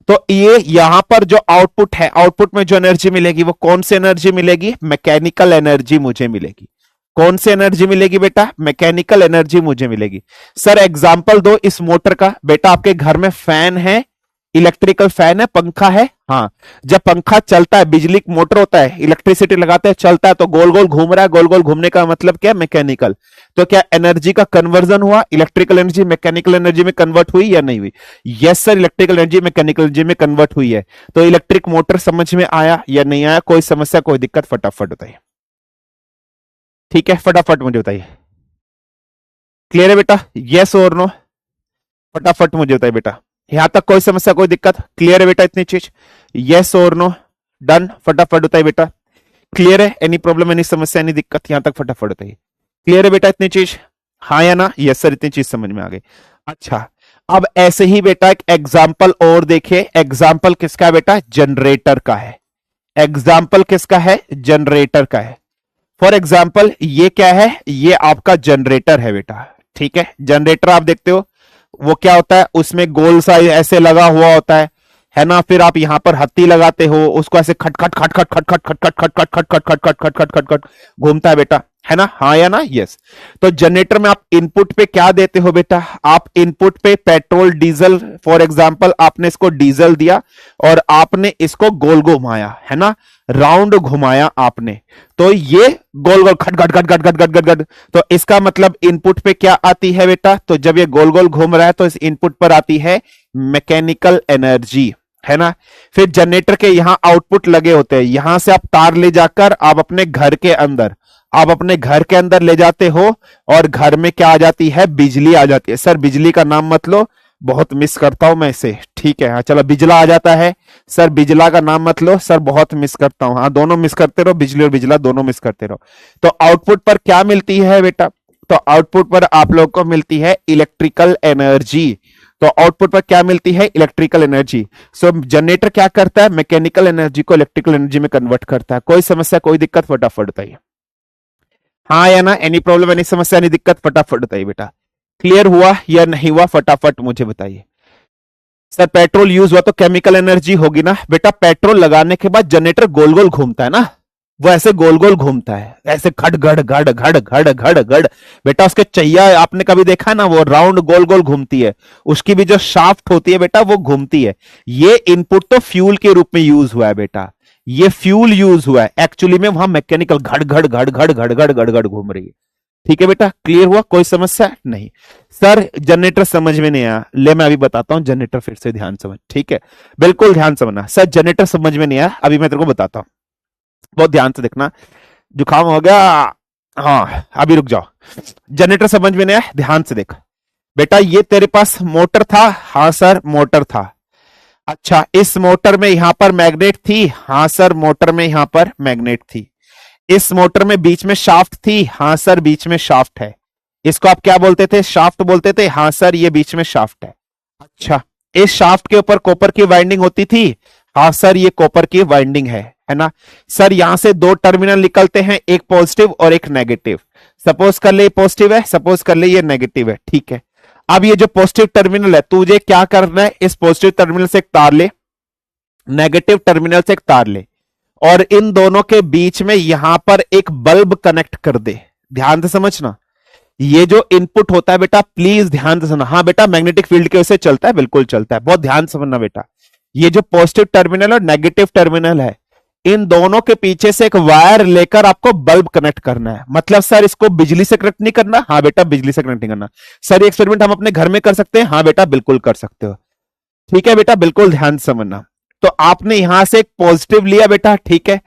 तो ये यहां पर जो आउटपुट है, आउटपुट में जो एनर्जी मिलेगी वो कौन सी एनर्जी मिलेगी, मैकेनिकल एनर्जी मुझे मिलेगी। कौन सी एनर्जी मिलेगी बेटा, मैकेनिकल एनर्जी मुझे मिलेगी। सर एग्जांपल दो इस मोटर का। बेटा आपके घर में फैन है, इलेक्ट्रिकल फैन है, पंखा है। हाँ, जब पंखा चलता है, बिजली मोटर होता है, इलेक्ट्रिसिटी लगाते हैं, चलता है, तो गोल गोल घूम रहा है। गोल गोल घूमने का मतलब क्या, मैकेनिकल। तो क्या एनर्जी का कन्वर्जन हुआ, इलेक्ट्रिकल एनर्जी मैकेनिकल एनर्जी में कन्वर्ट हुई या नहीं हुई? Yes sir, electrical energy mechanical energy में कन्वर्ट हुई है। तो इलेक्ट्रिक मोटर समझ में आया या नहीं आया, कोई समस्या कोई दिक्कत, फटाफट बताइए। ठीक है, फटाफट मुझे बताइए। क्लियर है बेटा, यस और नो, फटाफट मुझे बताइए बेटा। यहां तक कोई समस्या कोई दिक्कत, क्लियर है बेटा इतनी चीज, यस और नो, डन, फटाफट बताइए बेटा। क्लियर है, एनी प्रॉब्लम, एनी समस्या, एनी दिक्कत, यहां तक फटाफट बताइए। क्लियर है बेटा इतनी चीज, हाँ या ना? यस सर, इतनी चीज समझ में आ गई। अच्छा, अब ऐसे ही बेटा एक एग्जाम्पल और देखिए। एग्जाम्पल किसका है बेटा, जनरेटर का है। एग्जाम्पल किसका है, जनरेटर का है। फॉर एग्जाम्पल ये क्या है, ये आपका जनरेटर है बेटा। ठीक है, जनरेटर आप देखते हो वो क्या होता है, उसमें गोल सा ऐसे लगा हुआ होता है ना। फिर आप यहां पर हत्ती लगाते हो, उसको ऐसे खट खट खट खट खट खट खट खट खट खट खट खट खट खट खट खट खट घूमता है बेटा, है ना, हाँ या ना? यस। तो जनरेटर में आप इनपुट पे क्या देते हो बेटा, आप इनपुट पे पेट्रोल डीजल, फॉर एग्जांपल आपने इसको डीजल दिया और आपने इसको गोल घुमाया, है ना, राउंड घुमाया आपने, तो ये गोल गोल खट खट खट खट खट खट खट खट। तो इसका मतलब इनपुट पे क्या आती है बेटा, तो जब ये गोल गोल घूम रहा है तो इस इनपुट पर आती है मैकेनिकल एनर्जी, है ना। फिर जनरेटर के यहां आउटपुट लगे होते हैं, यहां से आप तार ले जाकर आप अपने घर के अंदर, आप अपने घर के अंदर ले जाते हो और घर में क्या आ जाती है, बिजली आ जाती है। सर बिजली का नाम मत लो, बहुत मिस करता हूं मैं इसे। ठीक है, हाँ चलो, बिजला आ जाता है। सर बिजला का नाम मत लो, सर बहुत मिस करता हूं। हाँ, दोनों मिस करते रहो, बिजली और बिजला दोनों मिस करते रहो। तो आउटपुट पर क्या मिलती है बेटा, तो आउटपुट पर आप लोग को मिलती है इलेक्ट्रिकल एनर्जी। तो आउटपुट पर क्या मिलती है, इलेक्ट्रिकल एनर्जी। सो जनरेटर क्या करता है, मैकेनिकल एनर्जी को इलेक्ट्रिकल एनर्जी में कन्वर्ट करता है। कोई समस्या कोई दिक्कत, फटाफट बताइए, हाँ या ना? एनी प्रॉब्लम, एनी समस्या, एनी दिक्कत, फटाफट बताइए बेटा। क्लियर हुआ या नहीं हुआ, फटाफट मुझे बताइए। सर पेट्रोल यूज हुआ तो केमिकल एनर्जी होगी ना बेटा। पेट्रोल लगाने के बाद जनरेटर गोल गोल घूमता है ना, वो ऐसे गोल गोल घूमता है, ऐसे खड़ घड़ घड़ घड़ घड़ घड़ घड़। बेटा उसके चैया आपने कभी देखा है ना, वो राउंड गोल गोल घूमती है, उसकी भी जो शाफ्ट होती है बेटा वो घूमती है। ये इनपुट तो फ्यूल के रूप में यूज हुआ है बेटा, ये फ्यूल यूज हुआ है, एक्चुअली में वहां मैकेनिकल घड़ घड़ घड़ घड़ घड़ घड़ घड़ घड़ घूम रही है। ठीक है बेटा, क्लियर हुआ, कोई समस्या नहीं। सर जनरेटर समझ में नहीं आया, ले मैं अभी बताता हूं जनरेटर, फिर से ध्यान समझ, ठीक है, बिल्कुल ध्यान समझना। सर जनरेटर समझ में नहीं आया, अभी मैं तेरे को बताता हूं, बहुत ध्यान से देखना। जुकाम हो गया, हाँ अभी रुक जाओ। जनरेटर समझ में नहीं आया, ध्यान से देख बेटा। ये तेरे पास मोटर था, हाँ सर मोटर था। अच्छा, इस मोटर में यहां पर मैग्नेट थी, हाँ सर मोटर में यहां पर मैग्नेट थी। इस मोटर में बीच में शाफ्ट थी, हाँ सर बीच में शाफ्ट है। इसको आप क्या बोलते थे, शाफ्ट बोलते थे, हाँ सर ये बीच में शाफ्ट है। अच्छा, इस शाफ्ट के ऊपर कॉपर की वाइंडिंग होती थी, हाँ सर ये कॉपर की वाइंडिंग है ना। सर यहां से दो टर्मिनल निकलते हैं, एक पॉजिटिव और एक नेगेटिव। सपोज कर ले पॉजिटिव है, सपोज कर ले ये नेगेटिव है, ठीक है। अब ये जो पॉजिटिव टर्मिनल है, तुझे क्या करना है, इस पॉजिटिव टर्मिनल से एक तार ले, नेगेटिव टर्मिनल से एक तार ले, और इन दोनों के बीच में यहां पर एक बल्ब कनेक्ट कर दे। ध्यान से समझना, ये जो इनपुट होता है बेटा, प्लीज ध्यान से सुनना। हाँ बेटा, मैग्नेटिक फील्ड की वजह से चलता है, बिल्कुल चलता है, बहुत ध्यान से समझना बेटा। ये जो पॉजिटिव टर्मिनल और नेगेटिव टर्मिनल है, इन दोनों के पीछे से एक वायर लेकर आपको बल्ब कनेक्ट करना है। मतलब सर इसको बिजली से कनेक्ट नहीं करना, हाँ बेटा बिजली से कनेक्ट नहीं करना। सर ये एक्सपेरिमेंट हम अपने घर में कर सकते हैं, हाँ बेटा बिल्कुल कर सकते हो। ठीक है बेटा, बिल्कुल ध्यान से समझना। तो आपने यहां से एक पॉजिटिव लिया बेटा, ठीक है,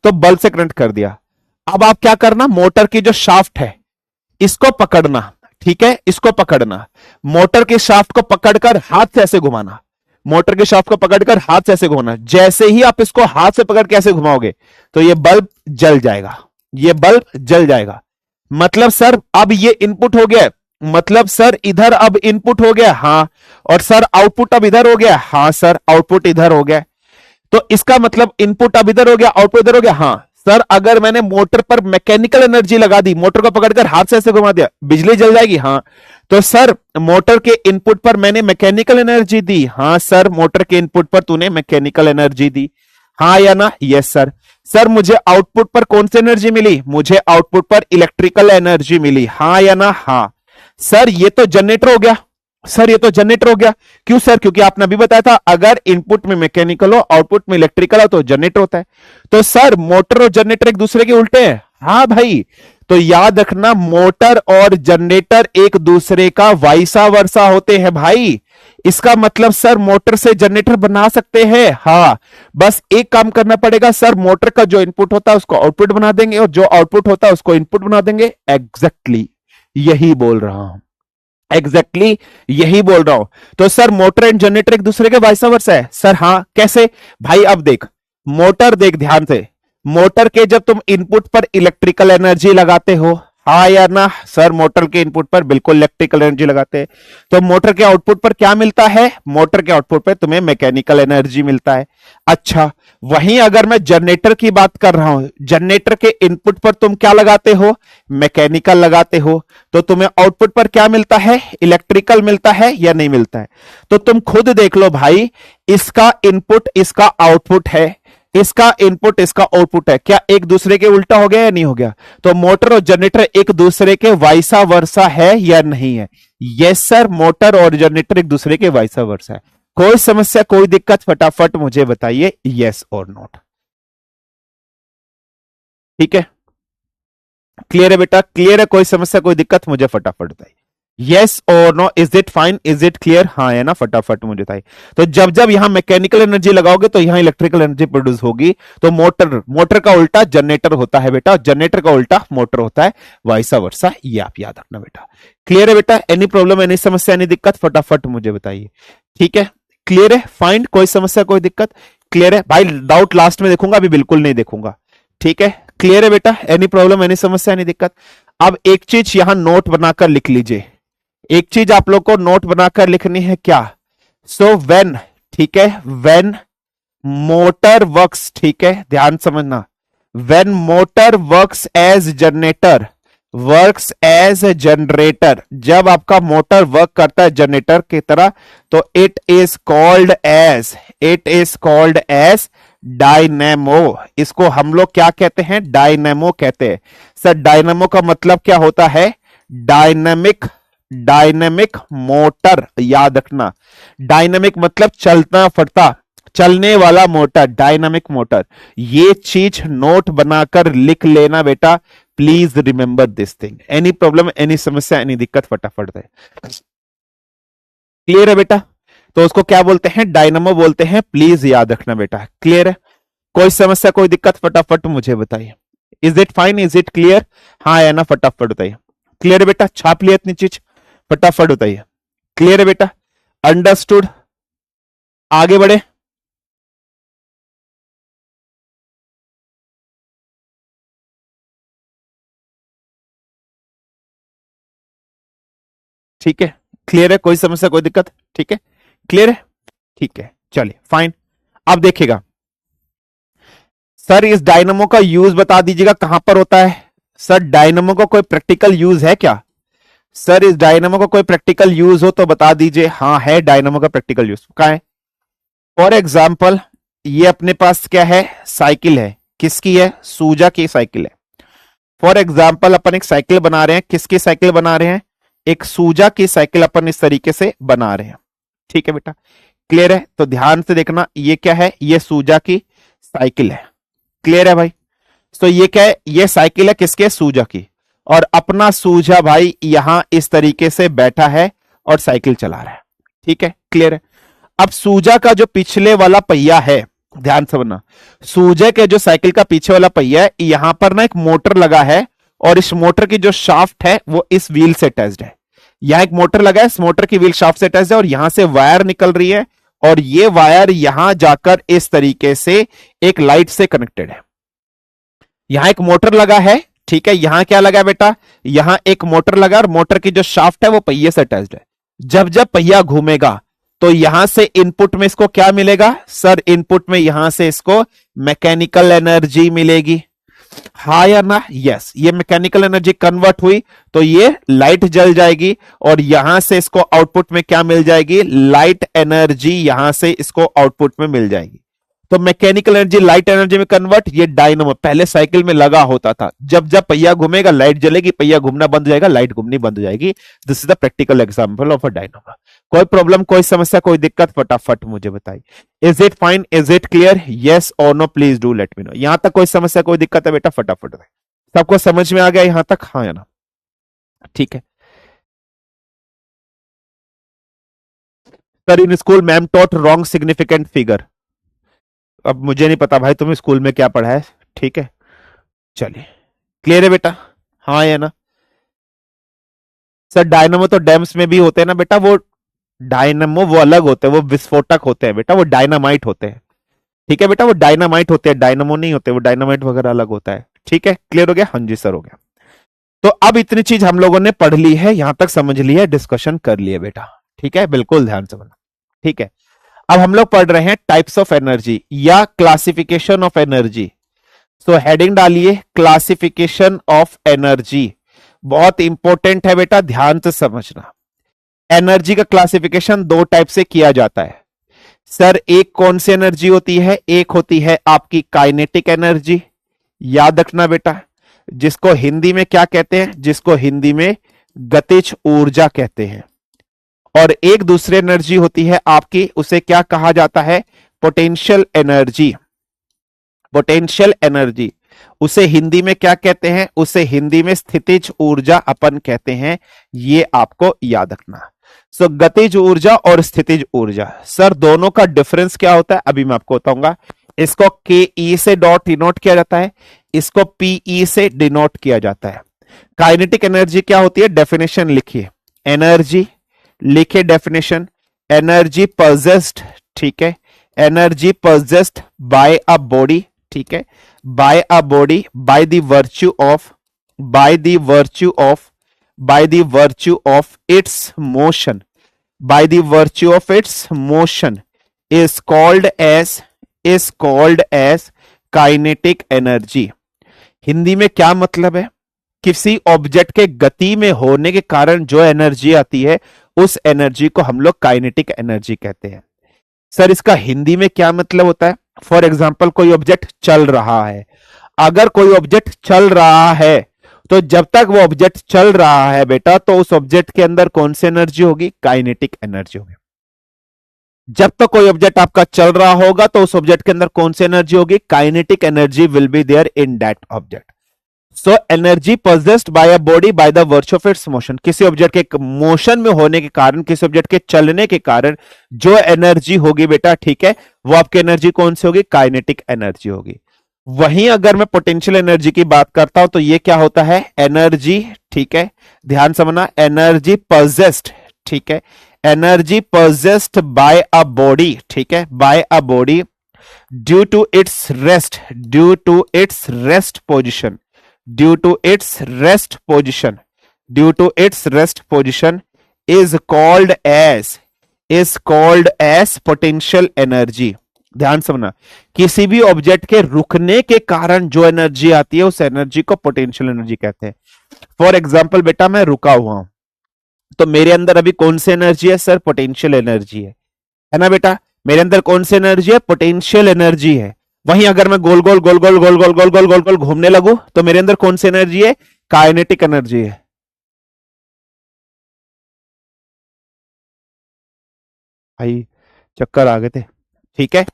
तो बल्ब से कनेक्ट कर दिया। अब आप क्या करना, मोटर की जो शाफ्ट है इसको पकड़ना, ठीक है, इसको पकड़ना। मोटर के शाफ्ट को पकड़कर हाथ से ऐसे घुमाना, मोटर के शाफ्ट को पकड़कर हाथ से ऐसे घुमाना। जैसे ही आप इसको हाथ से पकड़ के ऐसे घुमाओगे तो ये बल्ब जल जाएगा, ये बल्ब जल जाएगा। मतलब सर अब ये इनपुट हो गया, मतलब सर इधर अब इनपुट हो गया, हाँ, और सर आउटपुट अब इधर हो गया, हाँ सर आउटपुट इधर हो गया। तो इसका मतलब इनपुट अब इधर हो गया, आउटपुट इधर हो गया। हाँ सर, अगर मैंने मोटर पर मैकेनिकल एनर्जी लगा दी, मोटर को पकड़कर हाथ से ऐसे घुमा दिया, बिजली जल जाएगी, हाँ। तो सर मोटर के इनपुट पर मैंने मैकेनिकल एनर्जी दी, हाँ सर मोटर के इनपुट पर तूने मैकेनिकल एनर्जी दी, हाँ या ना, यस सर। सर मुझे आउटपुट पर कौन सी एनर्जी मिली, मुझे आउटपुट पर इलेक्ट्रिकल एनर्जी मिली, हाँ या ना, हाँ। सर ये तो जनरेटर हो गया, सर ये तो जनरेटर हो गया। क्यों सर, क्योंकि आपने अभी बताया था अगर इनपुट में मैकेनिकल हो आउटपुट में इलेक्ट्रिकल हो तो जनरेटर होता है। तो सर मोटर और जनरेटर एक दूसरे के उल्टे हैं, हाँ भाई। तो याद रखना, मोटर और जनरेटर एक दूसरे का वाइसा वर्सा होते हैं भाई। इसका मतलब सर मोटर से जनरेटर बना सकते हैं, हाँ। बस एक काम करना पड़ेगा, सर मोटर का जो इनपुट होता है उसको आउटपुट बना देंगे और जो आउटपुट होता है उसको इनपुट बना देंगे। एग्जैक्टली यही बोल रहा हूं, एग्जैक्टली यही बोल रहा हूं। तो सर मोटर एंड जनरेटर एक दूसरे के वाइस वर्सा है सर, हाँ। कैसे भाई, अब देख मोटर, देख ध्यान से, मोटर के जब तुम इनपुट पर इलेक्ट्रिकल एनर्जी लगाते हो, हाँ या ना सर, मोटर के इनपुट पर बिल्कुल इलेक्ट्रिकल एनर्जी लगाते हैं। तो मोटर के आउटपुट पर क्या मिलता है, मोटर के आउटपुट पर तुम्हें मैकेनिकल एनर्जी मिलता है। अच्छा, वहीं अगर मैं जनरेटर की बात कर रहा हूं, जनरेटर के इनपुट पर तुम क्या लगाते हो, मैकेनिकल लगाते हो, तो तुम्हें आउटपुट पर क्या मिलता है, इलेक्ट्रिकल मिलता है या नहीं मिलता है। तो तुम खुद देख लो भाई, इसका इनपुट इसका आउटपुट है, इसका इनपुट इसका आउटपुट है, क्या एक दूसरे के उल्टा हो गया या नहीं हो गया। तो मोटर और जनरेटर एक दूसरे के वाइसा वर्सा है या नहीं है, यस सर, मोटर और जनरेटर एक दूसरे के वाइसा वर्सा है। कोई समस्या, कोई दिक्कत, फटाफट मुझे बताइए, यस और नोट। ठीक है, क्लियर है बेटा, क्लियर है, कोई समस्या कोई दिक्कत, मुझे फटाफट बताइए, यस और no, is it fine, is it clear, हाँ है ना, फटाफट मुझे बताइए। तो जब जब यहां मैकेनिकल एनर्जी लगाओगे तो यहां इलेक्ट्रिकल एनर्जी प्रोड्यूस होगी। तो मोटर का उल्टा जनरेटर होता है बेटा, जनरेटर का उल्टा मोटर होता है, वाइसा वर्सा, ये आप याद रखना बेटा। क्लियर है बेटा, एनी प्रॉब्लम, एनी समस्या, एनी दिक्कत, फटाफट मुझे बताइए। ठीक है, क्लियर है, फाइन, कोई समस्या कोई दिक्कत, क्लियर है भाई। डाउट लास्ट में देखूंगा, अभी बिल्कुल नहीं देखूंगा। ठीक है, क्लियर है बेटा, एनी प्रॉब्लम, एनी समस्या, एनी दिक्कत। अब एक चीज यहां नोट बनाकर लिख लीजिए, एक चीज आप लोग को नोट बनाकर लिखनी है, क्या, सो व्हेन, ठीक है, व्हेन मोटर वर्क्स, ठीक है, ध्यान समझना, when motor works as generator, works as generator, जब आपका मोटर वर्क करता है जनरेटर की तरह, तो it is called as dynamo. इसको हम लोग क्या कहते हैं, डायनेमो कहते हैं। सर डायनेमो का मतलब क्या होता है, डायनेमिक मोटर, याद रखना, डायनेमिक मतलब चलता फिरता, चलने वाला मोटर, डायनामिक मोटर। ये चीज नोट बनाकर लिख लेना बेटा, please remember this thing, any problem, any समस्या, एनी दिक्कत, फटाफट दे। क्लियर है बेटा? तो उसको क्या बोलते हैं? डायनामो बोलते हैं, प्लीज याद रखना बेटा। क्लियर है? कोई समस्या, कोई दिक्कत, फटाफट मुझे बताइए। Is it fine? Is it clear? हाँ या ना, फटाफट बताइए। क्लियर है बेटा? छाप लिया इतनी चीज, फटाफट बताइए। क्लियर है बेटा? अंडरस्टूड? आगे बढ़े। ठीक है, क्लियर है? कोई समस्या, कोई दिक्कत? ठीक है, क्लियर है? ठीक है, चलिए फाइन। अब देखिएगा सर, इस डायनमो का यूज बता दीजिएगा कहां पर होता है। सर डायनमो का कोई प्रैक्टिकल यूज है क्या? सर इस डायनमो का कोई प्रैक्टिकल यूज हो तो बता दीजिए। हाँ है, डायनमो का प्रैक्टिकल यूज कहां है? फॉर एग्जाम्पल ये अपने पास क्या है? साइकिल है। किसकी है? सूजा की साइकिल है। फॉर एग्जाम्पल अपन एक साइकिल बना रहे हैं। किसकी साइकिल बना रहे हैं? एक सूजा की साइकिल अपन इस तरीके से बना रहे हैं। ठीक है बेटा, क्लियर है? तो ध्यान से देखना, ये क्या है? ये सूजा की साइकिल है। क्लियर है भाई? तो ये क्या है? ये साइकिल है किसके? सूजा की। और अपना सूजा भाई यहां इस तरीके से बैठा है और साइकिल चला रहा है। ठीक है, क्लियर है? अब सूजा का जो पिछले वाला पहिया है, ध्यान से सुनना, सूजा के जो साइकिल का पीछे वाला पहिया है, यहां पर ना एक मोटर लगा है और इस मोटर की जो शाफ्ट है वो इस व्हील से अटैच्ड है। यहां एक मोटर लगा है, इस मोटर की व्हील शाफ्ट से अटैच्ड है और यहां से वायर निकल रही है और ये वायर यहां जाकर इस तरीके से एक लाइट से कनेक्टेड है। यहां एक मोटर लगा है, ठीक है? यहां क्या लगा है बेटा? यहां एक मोटर लगा और मोटर की जो शाफ्ट है वो पहिए से अटैच्ड है। जब जब पहिया घूमेगा तो यहां से इनपुट में इसको क्या मिलेगा? सर इनपुट में यहां से इसको मैकेनिकल एनर्जी मिलेगी। हाँ या ना? यस, ये मैकेनिकल एनर्जी कन्वर्ट हुई तो ये लाइट जल जाएगी और यहां से इसको आउटपुट में क्या मिल जाएगी? लाइट एनर्जी यहां से इसको आउटपुट में मिल जाएगी। तो मैकेनिकल एनर्जी लाइट एनर्जी में कन्वर्ट, ये डायनमो पहले साइकिल में लगा होता था। जब जब पहिया घूमेगा लाइट जलेगी, पहिया घूमना बंद हो जाएगा, लाइट घूमनी बंद हो जाएगी। This is the practical example of a dynamo. कोई प्रॉब्लम, कोई समस्या, कोई दिक्कत, फटाफट मुझे बताइए। Is it fine? Is it clear? Yes और no, please do let me know. यहां तक कोई समस्या, कोई दिक्कत है बेटा? फटाफट बताइए। सबको समझ में आ गया यहां तक? हाँ या ना? ठीक है sir, in school ma'am taught wrong significant figure. अब मुझे नहीं पता भाई तुम स्कूल में क्या पढ़ा है। ठीक है, चलिए क्लियर है बेटा? हाँ या ना? सर डायनामो तो डैम्स में भी होते हैं ना बेटा। वो डायनामो वो अलग होते हैं, वो विस्फोटक होते हैं बेटा, वो डायनामाइट होते हैं। ठीक है बेटा, वो डायनामाइट होते हैं, डायनामो नहीं होते। वो डायनामाइट वगैरह अलग होता है। ठीक है, क्लियर हो गया? हाँ जी सर, हो गया। तो अब इतनी चीज हम लोगों ने पढ़ ली है, यहां तक समझ ली है, डिस्कशन कर लिए बेटा। ठीक है, बिल्कुल ध्यान से सुनना। ठीक है, अब हम लोग पढ़ रहे हैं टाइप्स ऑफ एनर्जी या classification of energy. So heading डालिए क्लासिफिकेशन ऑफ एनर्जी। बहुत इंपॉर्टेंट है बेटा, ध्यान से समझना। एनर्जी का क्लासिफिकेशन दो टाइप से किया जाता है। सर एक कौन सी एनर्जी होती है? एक होती है आपकी काइनेटिक एनर्जी, याद रखना बेटा, जिसको हिंदी में क्या कहते हैं? जिसको हिंदी में गतिज ऊर्जा कहते हैं। और एक दूसरी एनर्जी होती है आपकी, उसे क्या कहा जाता है? Potential energy. पोटेंशियल एनर्जी, उसे हिंदी में क्या कहते हैं? उसे हिंदी में स्थितिज ऊर्जा अपन कहते हैं। ये आपको याद रखना। सो गतिज ऊर्जा और स्थितिज ऊर्जा, सर दोनों का डिफरेंस क्या होता है अभी मैं आपको बताऊंगा। इसको के ई से डॉट डिनोट किया जाता है, इसको पीई से डिनोट किया जाता है। काइनेटिक एनर्जी क्या होती है? डेफिनेशन लिखिए, एनर्जी लिखिए डेफिनेशन। एनर्जी पोजेस्ड, ठीक है, energy possessed by a body, ठीक है, by a body by the virtue of, by the virtue of, by the virtue of its motion, by the virtue of its motion is called as kinetic energy। Hindi में क्या मतलब है? किसी object के गति में होने के कारण जो एनर्जी आती है उस एनर्जी को हम लोग काइनेटिक एनर्जी कहते हैं। सर इसका हिंदी में क्या मतलब होता है? फॉर एग्जाम्पल कोई ऑब्जेक्ट चल रहा है, अगर कोई ऑब्जेक्ट चल रहा है तो जब तक वो ऑब्जेक्ट चल रहा है बेटा, तो उस ऑब्जेक्ट के अंदर कौन सी एनर्जी होगी? काइनेटिक एनर्जी होगी। जब तक कोई ऑब्जेक्ट आपका चल रहा होगा तो उस ऑब्जेक्ट के अंदर कौन सी एनर्जी होगी? Kinetic energy will be there in that object. So energy possessed by a body by the virtue of its motion, किसी ऑब्जेक्ट के मोशन में होने के कारण, किसी ऑब्जेक्ट के चलने के कारण जो एनर्जी होगी बेटा, ठीक है, वो आपकी एनर्जी कौन सी होगी? काइनेटिक एनर्जी होगी। वहीं अगर मैं पोटेंशियल एनर्जी की बात करता हूं तो ये क्या होता है? एनर्जी, ठीक है, ध्यान समझना, एनर्जी possessed, ठीक है, energy possessed by a body, ठीक है, by a body due to its rest, due to its rest position, due to its rest position, due to its rest position is called as potential energy। ध्यान समझना, किसी भी object के रुकने के कारण जो एनर्जी आती है उस एनर्जी को पोटेंशियल एनर्जी कहते हैं। फॉर एग्जाम्पल बेटा, मैं रुका हुआ हूं तो मेरे अंदर अभी कौन सी एनर्जी है सर? पोटेंशियल एनर्जी है ना बेटा? मेरे अंदर कौन सी एनर्जी है? पोटेंशियल एनर्जी है। वहीं अगर मैं गोल गोल गोल गोल गोल गोल गोल गोल गोल गोल घूमने लगूं तो मेरे अंदर कौन सी एनर्जी है? काइनेटिक एनर्जी है। भाई चक्कर आ गए थे, ठीक है।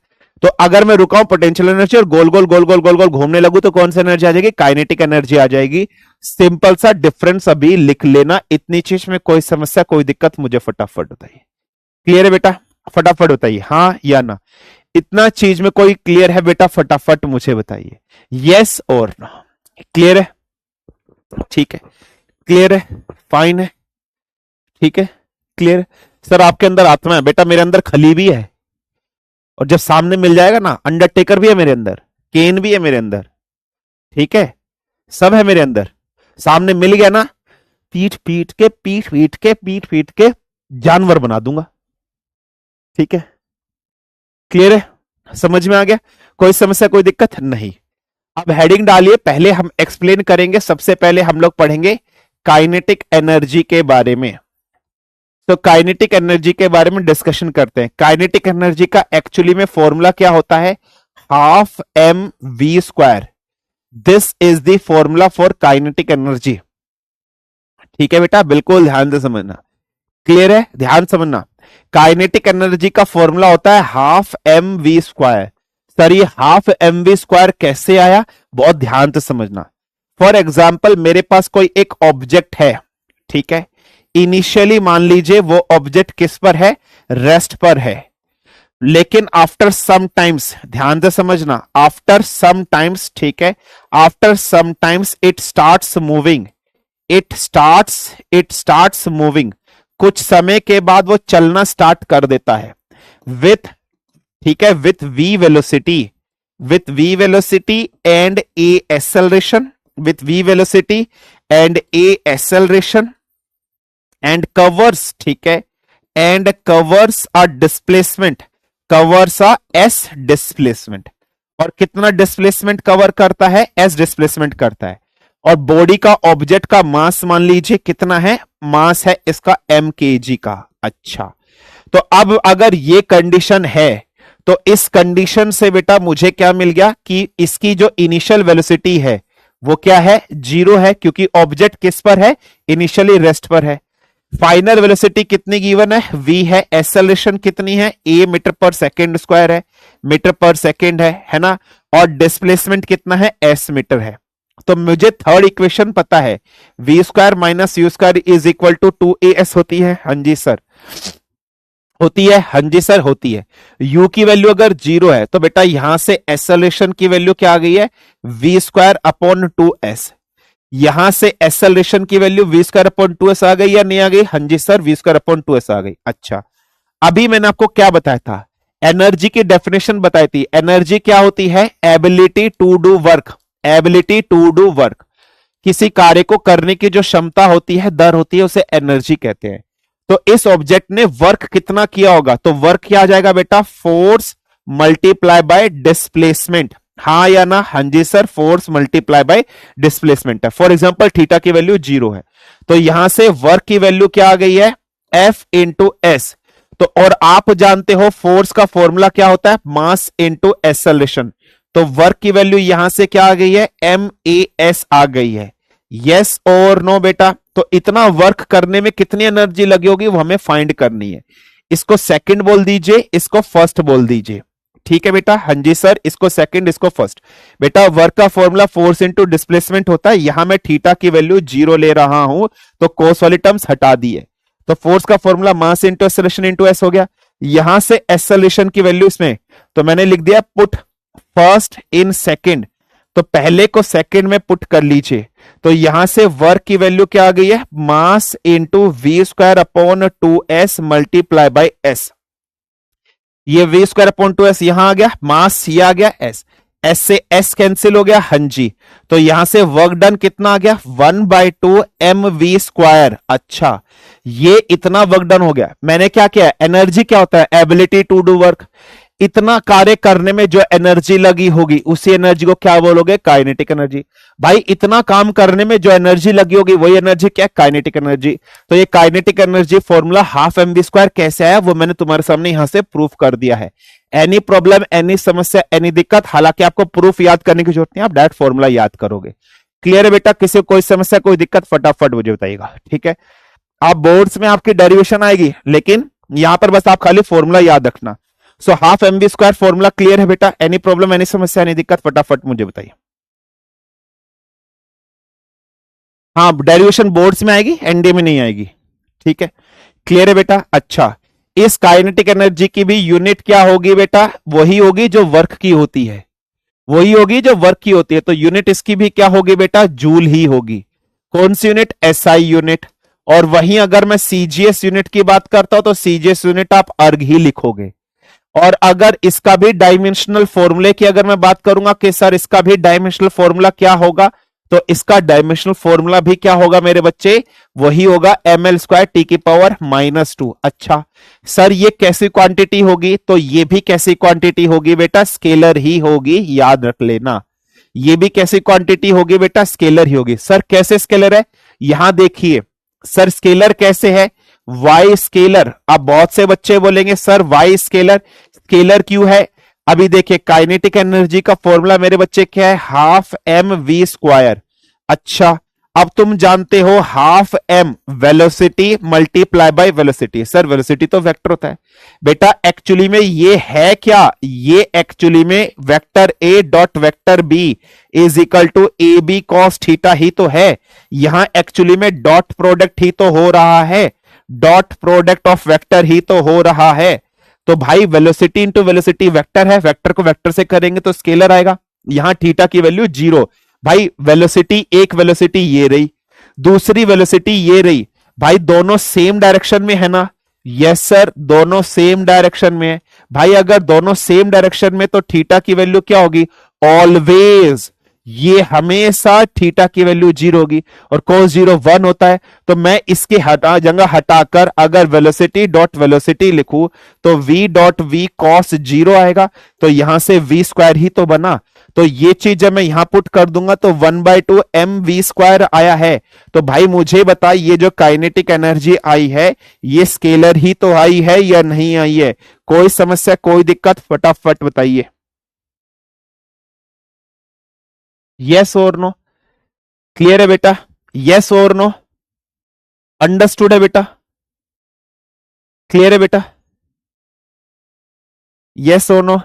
तो अगर मैं रुका हूं पोटेंशियल एनर्जी और गोल गोल गोल गोल गोल गोल घूमने लगूं तो कौन सी एनर्जी आ जाएगी? काइनेटिक एनर्जी आ जाएगी। सिंपल सा डिफरेंस अभी लिख लेना, इतनी चीज में कोई समस्या कोई दिक्कत मुझे फटाफट बताइए। क्लियर है बेटा? फटाफट बताइए हाँ या ना। इतना चीज में कोई क्लियर है बेटा? फटाफट मुझे बताइए, यस और नो। क्लियर है? ठीक है, क्लियर है, फाइन है, ठीक है, क्लियर है। सर आपके अंदर आत्मा है बेटा, मेरे अंदर खली भी है, और जब सामने मिल जाएगा ना, अंडरटेकर भी है मेरे अंदर, केन भी है मेरे अंदर, ठीक है, सब है मेरे अंदर। सामने मिल गया ना, पीठ पीट के पीठ पीट के पीठ पीट के जानवर बना दूंगा, ठीक है, क्लियर है, समझ में आ गया? कोई समस्या कोई दिक्कत नहीं। अब हेडिंग डालिए, पहले हम एक्सप्लेन करेंगे। सबसे पहले हम लोग पढ़ेंगे काइनेटिक एनर्जी के बारे में। तो काइनेटिक एनर्जी के बारे में डिस्कशन करते हैं। काइनेटिक एनर्जी का एक्चुअली में फॉर्मूला क्या होता है? Half M V square. This is the formula for kinetic energy, ठीक है बेटा, बिल्कुल ध्यान से समझना। क्लियर है? ध्यान समझना, काइनेटिक एनर्जी का फॉर्मूला होता है half M V square. Sir ये हाफ एम वी स्क्वायर कैसे आया? बहुत ध्यान से समझना। फॉर एग्जाम्पल मेरे पास कोई एक ऑब्जेक्ट है, ठीक है, इनिशियली मान लीजिए वो ऑब्जेक्ट किस पर है? रेस्ट पर है, लेकिन आफ्टर सम टाइम्स, ध्यान से समझना, आफ्टर सम टाइम्स, ठीक है, after some times it starts moving, it starts moving. कुछ समय के बाद वो चलना स्टार्ट कर देता है विथ, ठीक है, with V velocity, with V velocity and a acceleration, with V velocity and a acceleration and covers, ठीक है, and covers a displacement, covers a S displacement. और कितना डिस्प्लेसमेंट कवर करता है? एस डिस्प्लेसमेंट करता है। और बॉडी का, ऑब्जेक्ट का मास मान लीजिए कितना है? मास है इसका m kg का। अच्छा, तो अब अगर ये कंडीशन है तो इस कंडीशन से बेटा मुझे क्या मिल गया कि इसकी जो इनिशियल वेलोसिटी है वो क्या है? 0 है, क्योंकि ऑब्जेक्ट किस पर है? इनिशियली रेस्ट पर है। फाइनल वेलोसिटी कितनी गिवन है? v है। एक्सेलरेशन कितनी है? a मीटर पर सेकेंड स्क्वायर है, मीटर पर सेकेंड है ना। और डिस्प्लेसमेंट कितना है? s मीटर है। तो मुझे थर्ड इक्वेशन पता है, V square minus U square is equal to 2as होती है। हाँ जी सर, होती है। हाँ जी सर, होती है। u की वैल्यू अगर 0 है तो बेटा यहां से एक्सेलरेशन की वैल्यू क्या आ गई है? V square upon 2s। यहां से एक्सेलरेशन की value V square upon 2s आ गई या नहीं आ गई? हाँ जी sir, V square upon 2s आ गई। अच्छा, अभी मैंने आपको क्या बताया था? एनर्जी की डेफिनेशन बताई थी। एनर्जी क्या होती है? Ability to do work, ability to do work. किसी कार्य को करने की जो क्षमता होती है, दर होती है, उसे एनर्जी कहते हैं। तो इस ऑब्जेक्ट ने वर्क कितना किया होगा? तो वर्क क्या आ जाएगा बेटा? Force multiply by displacement. हाँ या ना? हाँ जी sir, force multiply by displacement है। फॉर एग्जाम्पल थीटा की वैल्यू 0 है, तो यहां से वर्क की वैल्यू क्या आ गई है? F into S. तो और आप जानते हो फोर्स का फॉर्मूला क्या होता है? Mass into acceleration. तो वर्क की वैल्यू यहां से क्या आ गई है? MAS आ गई है। यस और नो बेटा? तो इतना वर्क करने में कितनी एनर्जी लगी होगी वो हमें फाइंड करनी है। इसको सेकंड बोल दीजिए, इसको फर्स्ट बोल दीजिए, ठीक है बेटा, हाँ जी सर, इसको सेकंड इसको फर्स्ट। बेटा वर्क का फॉर्मूला फोर्स इंटू डिस्प्लेसमेंट होता है, यहां मैं थीटा की वैल्यू 0 ले रहा हूं तो कोस वाली टर्म्स हटा दिए, तो फोर्स का formula mass into acceleration into S हो गया। यहां से एक्सेलरेशन की वैल्यू इसमें तो मैंने लिख दिया पुट फर्स्ट इन सेकंड, तो पहले को सेकंड में पुट कर लीजिए, तो यहां से वर्क की वैल्यू क्या आ गई है, mass into V square upon 2s multiply by S. ये वी स्क्वायर अपॉन 2s यहां आ गया, मास ये आ गया एस, एस से एस कैंसिल हो गया, हाँ जी, तो यहां से वर्क डन कितना आ गया 1/2 mv स्क्वायर। अच्छा, ये इतना वर्क डन हो गया। मैंने क्या किया, एनर्जी क्या होता है, एबिलिटी टू डू वर्क, इतना कार्य करने में जो एनर्जी लगी होगी उसी एनर्जी को क्या बोलोगे, काइनेटिक एनर्जी। भाई इतना काम करने में जो एनर्जी लगी होगी वही एनर्जी क्या, काइनेटिक एनर्जी। तो ये kinetic energy formula half mv square कैसे आया वो मैंने तुम्हारे सामने यहां से प्रूफ कर दिया है। एनी प्रॉब्लम, एनी समस्या, एनी दिक्कत, हालांकि आपको प्रूफ याद करने की जरूरत नहीं, आप डायरेक्ट फॉर्मूला याद करोगे। क्लियर है बेटा, किसी को कोई समस्या कोई दिक्कत फटाफट मुझे बताइएगा, ठीक है। आप बोर्ड्स में आपकी डेरिवेशन आएगी, लेकिन यहां पर बस आप खाली फॉर्मूला याद रखना। So half mv square formula clear है बेटा, एनी प्रॉब्लम, एनी समस्या, एनी दिक्कत फटाफट मुझे बताइए। हाँ, डेरिवेशन बोर्ड्स में आएगी, एनडीए में नहीं आएगी, ठीक है। क्लियर है बेटा। अच्छा, इस काइनेटिक एनर्जी की भी यूनिट क्या होगी बेटा, वही होगी जो वर्क की होती है, वही होगी जो वर्क की होती है, तो यूनिट इसकी भी क्या होगी बेटा, जूल ही होगी। कौन सी यूनिट, एसआई यूनिट। और वहीं अगर मैं सीजीएस यूनिट की बात करता हूं तो सीजीएस यूनिट आप अर्ग ही लिखोगे। और अगर इसका भी डायमेंशनल फॉर्मूले की अगर मैं बात करूंगा कि सर इसका भी डायमेंशनल फॉर्मूला क्या होगा, तो इसका डायमेंशनल फॉर्मूला भी क्या होगा मेरे बच्चे, वही होगा ml स्क्वायर टी की पावर -2। अच्छा सर ये कैसी क्वांटिटी होगी, तो ये भी कैसी क्वांटिटी होगी बेटा, स्केलर ही होगी, याद रख लेना। ये भी कैसी क्वांटिटी होगी बेटा, स्केलर ही होगी। सर कैसे स्केलर है, यहां देखिए सर स्केलर कैसे है, वाई स्केलर। अब बहुत से बच्चे बोलेंगे सर वाई स्केलर, स्केलर क्यों है, अभी देखिए काइनेटिक एनर्जी का फॉर्मूला मेरे बच्चे क्या है, हाफ mv स्क्वायर। अच्छा, अब तुम जानते हो half m velocity multiply by velocity. Sir velocity तो वेक्टर होता है बेटा, एक्चुअली में ये है क्या, ये एक्चुअली में vector a dot vector b is equal to A B cos theta ही तो है। यहां एक्चुअली में डॉट प्रोडक्ट ही तो हो रहा है, डॉट प्रोडक्ट ऑफ वेक्टर ही तो हो रहा है। तो भाई वेलोसिटी इंटू वेलोसिटी वेक्टर है, वेक्टर को वेक्टर से करेंगे तो स्केलर आएगा। यहां थीटा की वैल्यू 0। भाई वेलोसिटी, एक वेलोसिटी ये रही, दूसरी वेलोसिटी ये रही, भाई दोनों सेम डायरेक्शन में है ना, यस सर दोनों सेम डायरेक्शन में है। भाई अगर दोनों सेम डायरेक्शन में तो थीटा की वैल्यू क्या होगी, ऑलवेज, ये हमेशा थीटा की वैल्यू 0 होगी, और cos 0 1 होता है। तो मैं इसके जगह हटाकर अगर वेलोसिटी डॉट वेलोसिटी लिखूं तो v डॉट वी कॉस 0 आएगा, तो यहां से v स्क्वायर ही तो बना। तो ये चीज जब मैं यहां पुट कर दूंगा तो 1/2 mv स्क्वायर आया है। तो भाई मुझे बता, ये जो काइनेटिक एनर्जी आई है ये स्केलर ही तो आई है या नहीं आई है, कोई समस्या कोई दिक्कत फटाफट बताइए, यस और नो। क्लियर है बेटा, यस और नो, अंडरस्टूड है बेटा, क्लियर है बेटा, यस और नो,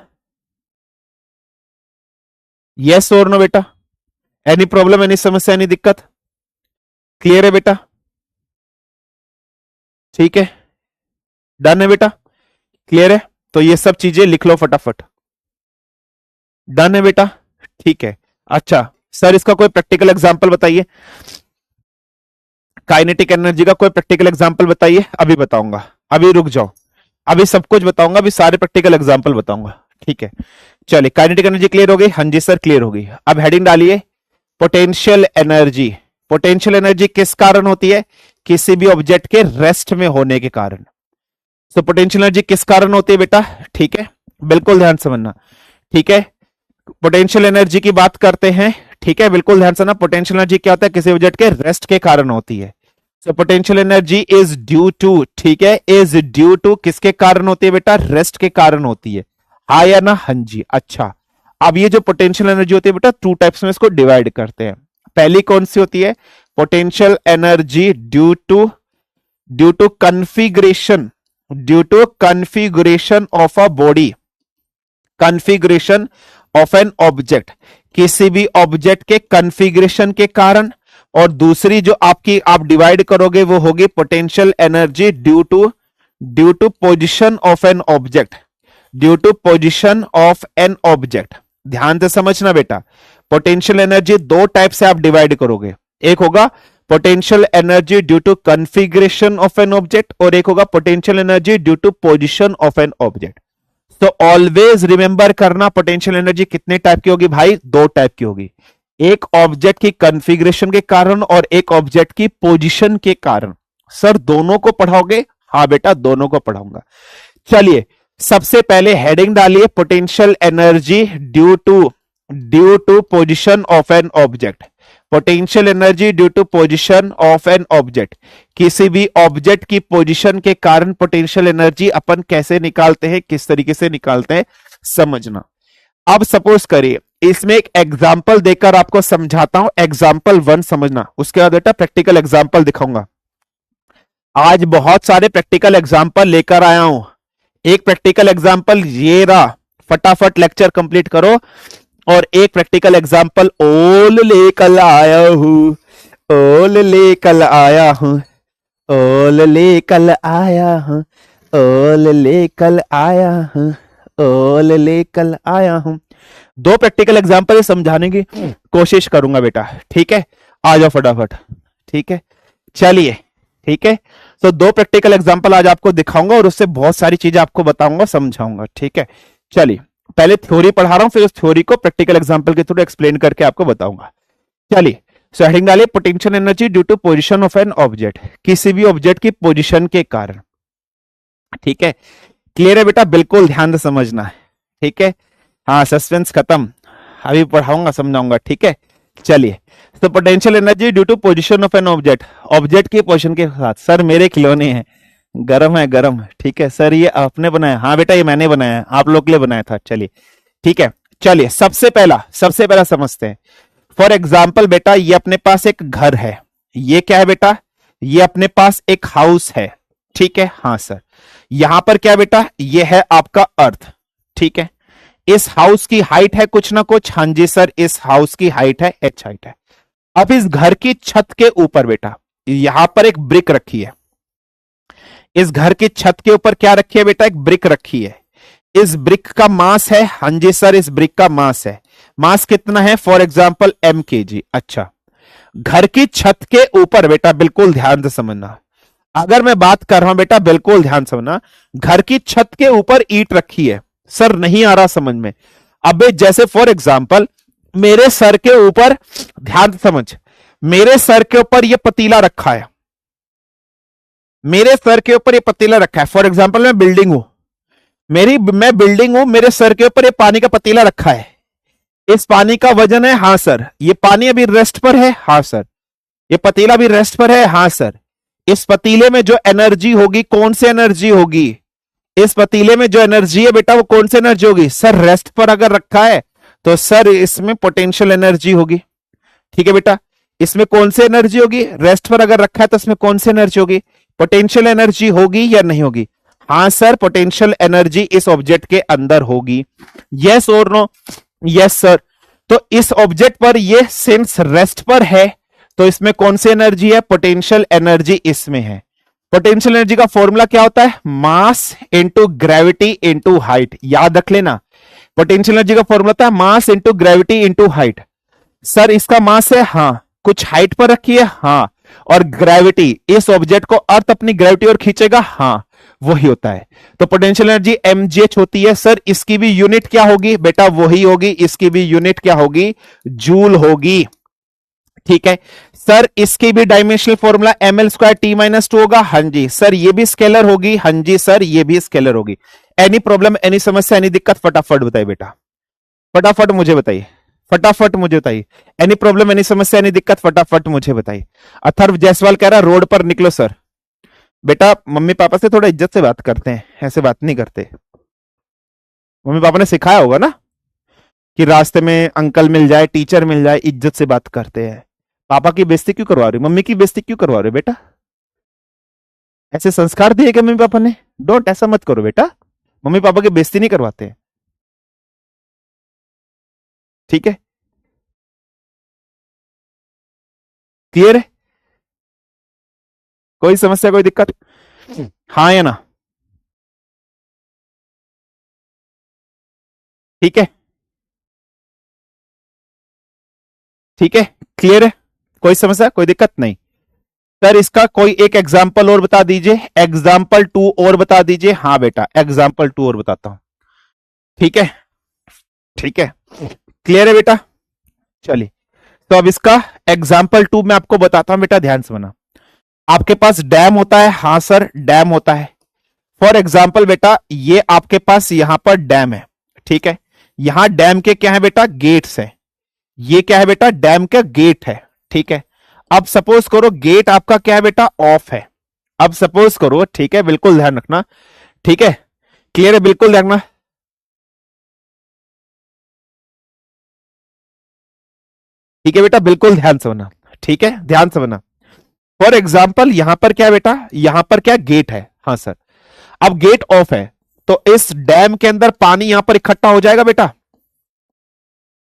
यस और नो बेटा, एनी प्रॉब्लम एनी समस्या एनी दिक्कत, क्लियर है बेटा, ठीक है, डन है बेटा, क्लियर है। तो ये सब चीजें लिख लो फटाफट, डन है बेटा, ठीक है। अच्छा सर इसका कोई प्रैक्टिकल एग्जांपल बताइए, काइनेटिक एनर्जी का कोई प्रैक्टिकल एग्जांपल बताइए। अभी बताऊंगा, अभी रुक जाओ, अभी सब कुछ बताऊंगा, अभी सारे प्रैक्टिकल एग्जांपल बताऊंगा, ठीक है। चलिए काइनेटिक एनर्जी क्लियर हो गई, हाँ जी सर क्लियर हो गई। अब हेडिंग डालिए पोटेंशियल एनर्जी। पोटेंशियल एनर्जी किस कारण होती है, किसी भी ऑब्जेक्ट के रेस्ट में होने के कारण। तो पोटेंशियल एनर्जी किस कारण होती है बेटा, ठीक है, बिल्कुल ध्यान से समझना, ठीक है। पोटेंशियल एनर्जी की बात करते हैं, ठीक है, बिल्कुल ध्यान से ना, पोटेंशियल एनर्जी क्या होता है, किसी ऑब्जेक्ट के रेस्ट के कारण होती है। So potential energy is due to, ठीक है, इज ड्यू टू किसके कारण होती है बेटा, रेस्ट के कारण होती है, हाँ या ना, हाँ जी। अच्छा अब ये जो पोटेंशियल एनर्जी होती है बेटा 2 टाइप्स में इसको डिवाइड करते हैं। पहली कौन सी होती है, potential energy due to configuration, due to configuration of a body, configuration of an object, किसी भी ऑब्जेक्ट के कॉन्फ़िगरेशन के कारण, और दूसरी जो आपकी आप डिवाइड करोगे वो होगी potential energy due to position of an object, due to position of an object. ध्यान से समझना बेटा, पोटेंशियल एनर्जी दो टाइप से आप डिवाइड करोगे, एक होगा potential energy due to configuration of an object और एक होगा potential energy due to position of an object. तो ऑलवेज रिमेंबर करना, पोटेंशियल एनर्जी कितने टाइप की होगी भाई? दो टाइप की होगी, एक ऑब्जेक्ट की कॉन्फ़िगरेशन के कारण और एक ऑब्जेक्ट की पोजीशन के कारण। सर दोनों को पढ़ाओगे? हाँ बेटा दोनों को पढ़ाऊंगा। चलिए सबसे पहले हेडिंग डालिए potential energy due to position of an object. Potential energy due to position of an object, किसी भी ऑब्जेक्ट की पोजीशन के कारण पोटेंशियल एनर्जी अपन कैसे निकालते हैं, किस तरीके से निकालते हैं समझना। अब सपोज करिए इसमें एक एग्जाम्पल देकर आपको समझाता हूं, एग्जाम्पल 1 समझना, उसके बाद बेटा प्रैक्टिकल एग्जाम्पल दिखाऊंगा। आज बहुत सारे प्रैक्टिकल एग्जाम्पल लेकर आया हूं। एक प्रैक्टिकल एग्जाम्पल ये रहा, फटाफट लेक्चर कंप्लीट करो। और एक प्रैक्टिकल एग्जाम्पल ओल लेकर आया हूं, ओल लेकर आया हूं, ओल लेकर आया हूं, ओल लेकर आया हूं, ओल लेकर आया हूं। दो प्रैक्टिकल एग्जाम्पल समझाने की कोशिश करूंगा बेटा, ठीक है? आ जाओ फटाफट, ठीक है? चलिए ठीक है, तो दो प्रैक्टिकल एग्जाम्पल आज आपको दिखाऊंगा और उससे बहुत सारी चीजें आपको बताऊंगा, समझाऊंगा, ठीक है? चलिए पहले थ्योरी पढ़ा रहा हूं, फिर उस थ्योरी को प्रैक्टिकल एग्जाम्पल के थ्रू एक्सप्लेन करके आपको बताऊंगा। चलिए सो हेडिंग डालिए potential energy due to position of an object, किसी भी ऑब्जेक्ट की पोजीशन के कारण। ठीक है, क्लियर है बेटा? बिल्कुल ध्यान से समझना है, ठीक है? हाँ सस्पेंस खत्म, अभी पढ़ाऊंगा समझाऊंगा, ठीक है? चलिए तो potential energy due to position of an object, object की पोजीशन के साथ। सर मेरे खिलौने हैं, गरम है गरम, ठीक है सर? ये आपने बनाया? हाँ बेटा ये मैंने बनाया, आप लोग के लिए बनाया था। चलिए ठीक है, चलिए सबसे पहला समझते हैं। फॉर एग्जाम्पल बेटा ये अपने पास एक घर है, ये क्या है बेटा? ये अपने पास एक हाउस है, ठीक है? हाँ सर। यहां पर क्या बेटा? ये है आपका अर्थ, ठीक है? इस हाउस की हाइट है कुछ ना कुछ, हाँ जी सर इस हाउस की हाइट है h हाइट है। अब इस घर की छत के ऊपर बेटा यहां पर एक ब्रिक रखी है, इस घर की छत के ऊपर क्या रखी है बेटा? एक ब्रिक रखी है। इस ब्रिक का मास है, हाँ जी सर इस ब्रिक का मास है। मास कितना है? For example m kg। अच्छा, घर की छत के ऊपर बेटा बिल्कुल ध्यान से समझना, अगर मैं बात कर रहा हूं बेटा बिल्कुल ध्यान समझना, घर की छत के ऊपर ईंट रखी है। सर नहीं आ रहा समझ में? अबे जैसे फॉर एग्जाम्पल मेरे सर के ऊपर, ध्यान से समझ, मेरे सर के ऊपर यह पतीला रखा है, मेरे सर के ऊपर ये पतीला रखा है। फॉर एग्जाम्पल मैं बिल्डिंग हूं, मैं बिल्डिंग हूं, मेरे सर के ऊपर ये पानी का पतीला रखा है। इस पानी का वजन है, हाँ सर। ये पानी अभी रेस्ट पर है, हाँ सर। ये पतीला भी रेस्ट पर है, हाँ सर। इस पतीले में जो एनर्जी होगी, कौन सी एनर्जी होगी? इस पतीले में जो एनर्जी है बेटा वो कौन सी एनर्जी होगी? सर रेस्ट पर अगर रखा है तो सर इसमें पोटेंशियल एनर्जी होगी, ठीक है बेटा? इसमें कौन सी एनर्जी होगी? रेस्ट पर अगर रखा है तो इसमें कौन सी एनर्जी होगी? पोटेंशियल एनर्जी होगी या नहीं होगी? हाँ सर पोटेंशियल एनर्जी इस ऑब्जेक्ट के अंदर होगी। यस और नो? Yes sir. तो इस ऑब्जेक्ट पर ये सिंस रेस्ट पर है तो इसमें कौन सी एनर्जी है? पोटेंशियल एनर्जी इसमें है। पोटेंशियल एनर्जी का फॉर्मूला क्या होता है? Mass into gravity into height. याद रख लेना, पोटेंशियल एनर्जी का फॉर्मूला होता है mass into gravity into height. Sir इसका मास है, हाँ। कुछ हाइट पर रखी है, हाँ। और ग्रेविटी, इस ऑब्जेक्ट को अर्थ अपनी ग्रेविटी और खींचेगा, हाँ वही होता है। तो पोटेंशियल एनर्जी mgh होती है। सर इसकी भी यूनिट क्या होगी बेटा? वही होगी, इसकी भी यूनिट क्या होगी? जूल होगी, ठीक है? सर इसकी भी डायमेंशनल फॉर्मूला ml² t-2 होगा, हाँ जी सर। ये भी स्केलर होगी, हाँ जी सर ये भी स्केलर होगी। एनी प्रॉब्लम, एनी समस्या, एनी दिक्कत? फटाफट बताइए बेटा, फटाफट मुझे बताइए, फटाफट मुझे बताइए। एनी प्रॉब्लम, एनी समस्या, एनी दिक्कत? फटाफट मुझे बताइए। अथर्व जायसवाल कह रहा रोड पर निकलो सर। बेटा मम्मी पापा से थोड़ा इज्जत से बात करते हैं, ऐसे बात नहीं करते। मम्मी पापा ने सिखाया होगा ना कि रास्ते में अंकल मिल जाए, टीचर मिल जाए, इज्जत से बात करते हैं। पापा की बेइज्जती क्यों करवा रहे हो? मम्मी की बेइज्जती क्यों करवा रहे हो बेटा? ऐसे संस्कार दिए क्या मम्मी पापा ने? डोंट, ऐसा मत करो बेटा, मम्मी पापा की बेइज्जती नहीं करवाते। ठीक है, क्लियर है, कोई समस्या कोई दिक्कत, हाँ या ना, ठीक है, ठीक है, क्लियर है, कोई समस्या कोई दिक्कत नहीं। सर इसका कोई एक एग्जाम्पल और बता दीजिए, एग्जाम्पल 2 और बता दीजिए। हाँ बेटा एग्जाम्पल 2 और बताता हूं, ठीक है, ठीक है, क्लियर है बेटा, चलिए। तो अब इसका एग्जाम्पल 2 मैं आपको बताता हूं बेटा, ध्यान से बना। आपके पास डैम होता है, हाँ सर डैम होता है। फॉर एग्जाम्पल बेटा ये आपके पास यहां पर डैम है, ठीक है, यहां डैम के क्या है बेटा, गेट्स है, ये क्या है बेटा, डैम का गेट है, ठीक है। अब सपोज करो गेट आपका क्या है बेटा, ऑफ है। अब सपोज करो, ठीक है, बिल्कुल ध्यान रखना, ठीक है, क्लियर है, बिल्कुल ध्यान रखना, ठीक है बेटा, बिल्कुल ध्यान से होना, ठीक है, ध्यान से होना। फॉर एग्जाम्पल यहां पर क्या है बेटा, यहां पर क्या गेट है, हाँ सर। अब गेट ऑफ है तो इस डैम के अंदर पानी यहां पर इकट्ठा हो जाएगा बेटा,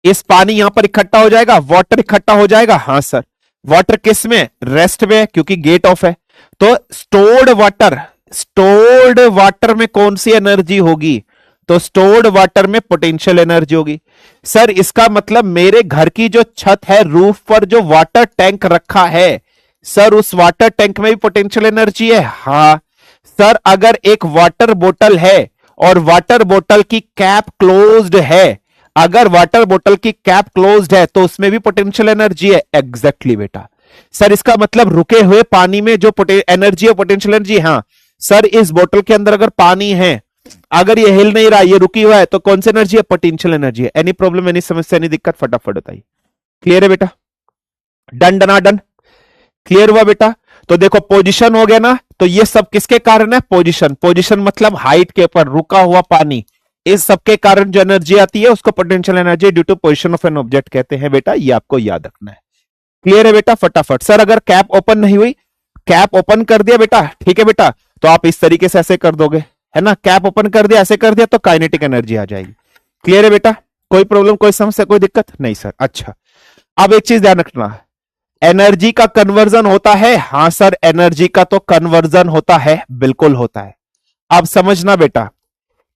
इस पानी यहां पर इकट्ठा हो जाएगा, वाटर इकट्ठा हो जाएगा, हाँ सर। वाटर किस में, रेस्ट में, क्योंकि गेट ऑफ है। तो स्टोर्ड वाटर, स्टोर्ड वाटर में कौन सी एनर्जी होगी, तो स्टोर्ड वाटर में पोटेंशियल एनर्जी होगी। सर इसका मतलब मेरे घर की जो छत है, रूफ पर जो वाटर टैंक रखा है, सर उस वाटर टैंक में भी पोटेंशियल एनर्जी है, हाँ। सर अगर एक वाटर बोतल है और वाटर बोतल की कैप क्लोज्ड है, अगर वाटर बोतल की कैप क्लोज्ड है तो उसमें भी पोटेंशियल एनर्जी है, एग्जैक्टली बेटा। सर इसका मतलब रुके हुए पानी में जो एनर्जी है, पोटेंशियल एनर्जी, हाँ। सर इस बोतल के अंदर अगर पानी है, अगर ये हिल नहीं रहा, ये रुकी हुआ है, तो कौन सी एनर्जी है, पोटेंशियल एनर्जी है। एनी प्रॉब्लम, एनी समस्या, एनी दिक्कत, फटाफट बताइए। क्लियर है बेटा, डन डना डन, क्लियर हुआ बेटा। तो देखो पोजीशन हो गया ना, तो ये सब किसके कारण है, पोजीशन, पोजीशन मतलब हाइट के ऊपर रुका हुआ पानी, इस सब के कारण जो एनर्जी आती है उसको potential energy due to position of an object कहते हैं बेटा, ये आपको याद रखना है। क्लियर है बेटा, फटाफट। सर अगर कैप ओपन नहीं हुई, कैप ओपन कर दिया बेटा, ठीक है बेटा, तो आप इस तरीके से ऐसे कर दोगे, है ना, कैप ओपन कर दिया, ऐसे कर दिया तो काइनेटिक एनर्जी आ जाएगी। क्लियर है बेटा, कोई प्रॉब्लम कोई समस्या कोई दिक्कत नहीं सर, अच्छा। अब एक चीज ध्यान रखना, एनर्जी का कन्वर्जन होता है, हाँ सर एनर्जी का तो कन्वर्जन होता है, बिल्कुल होता है। अब समझना बेटा,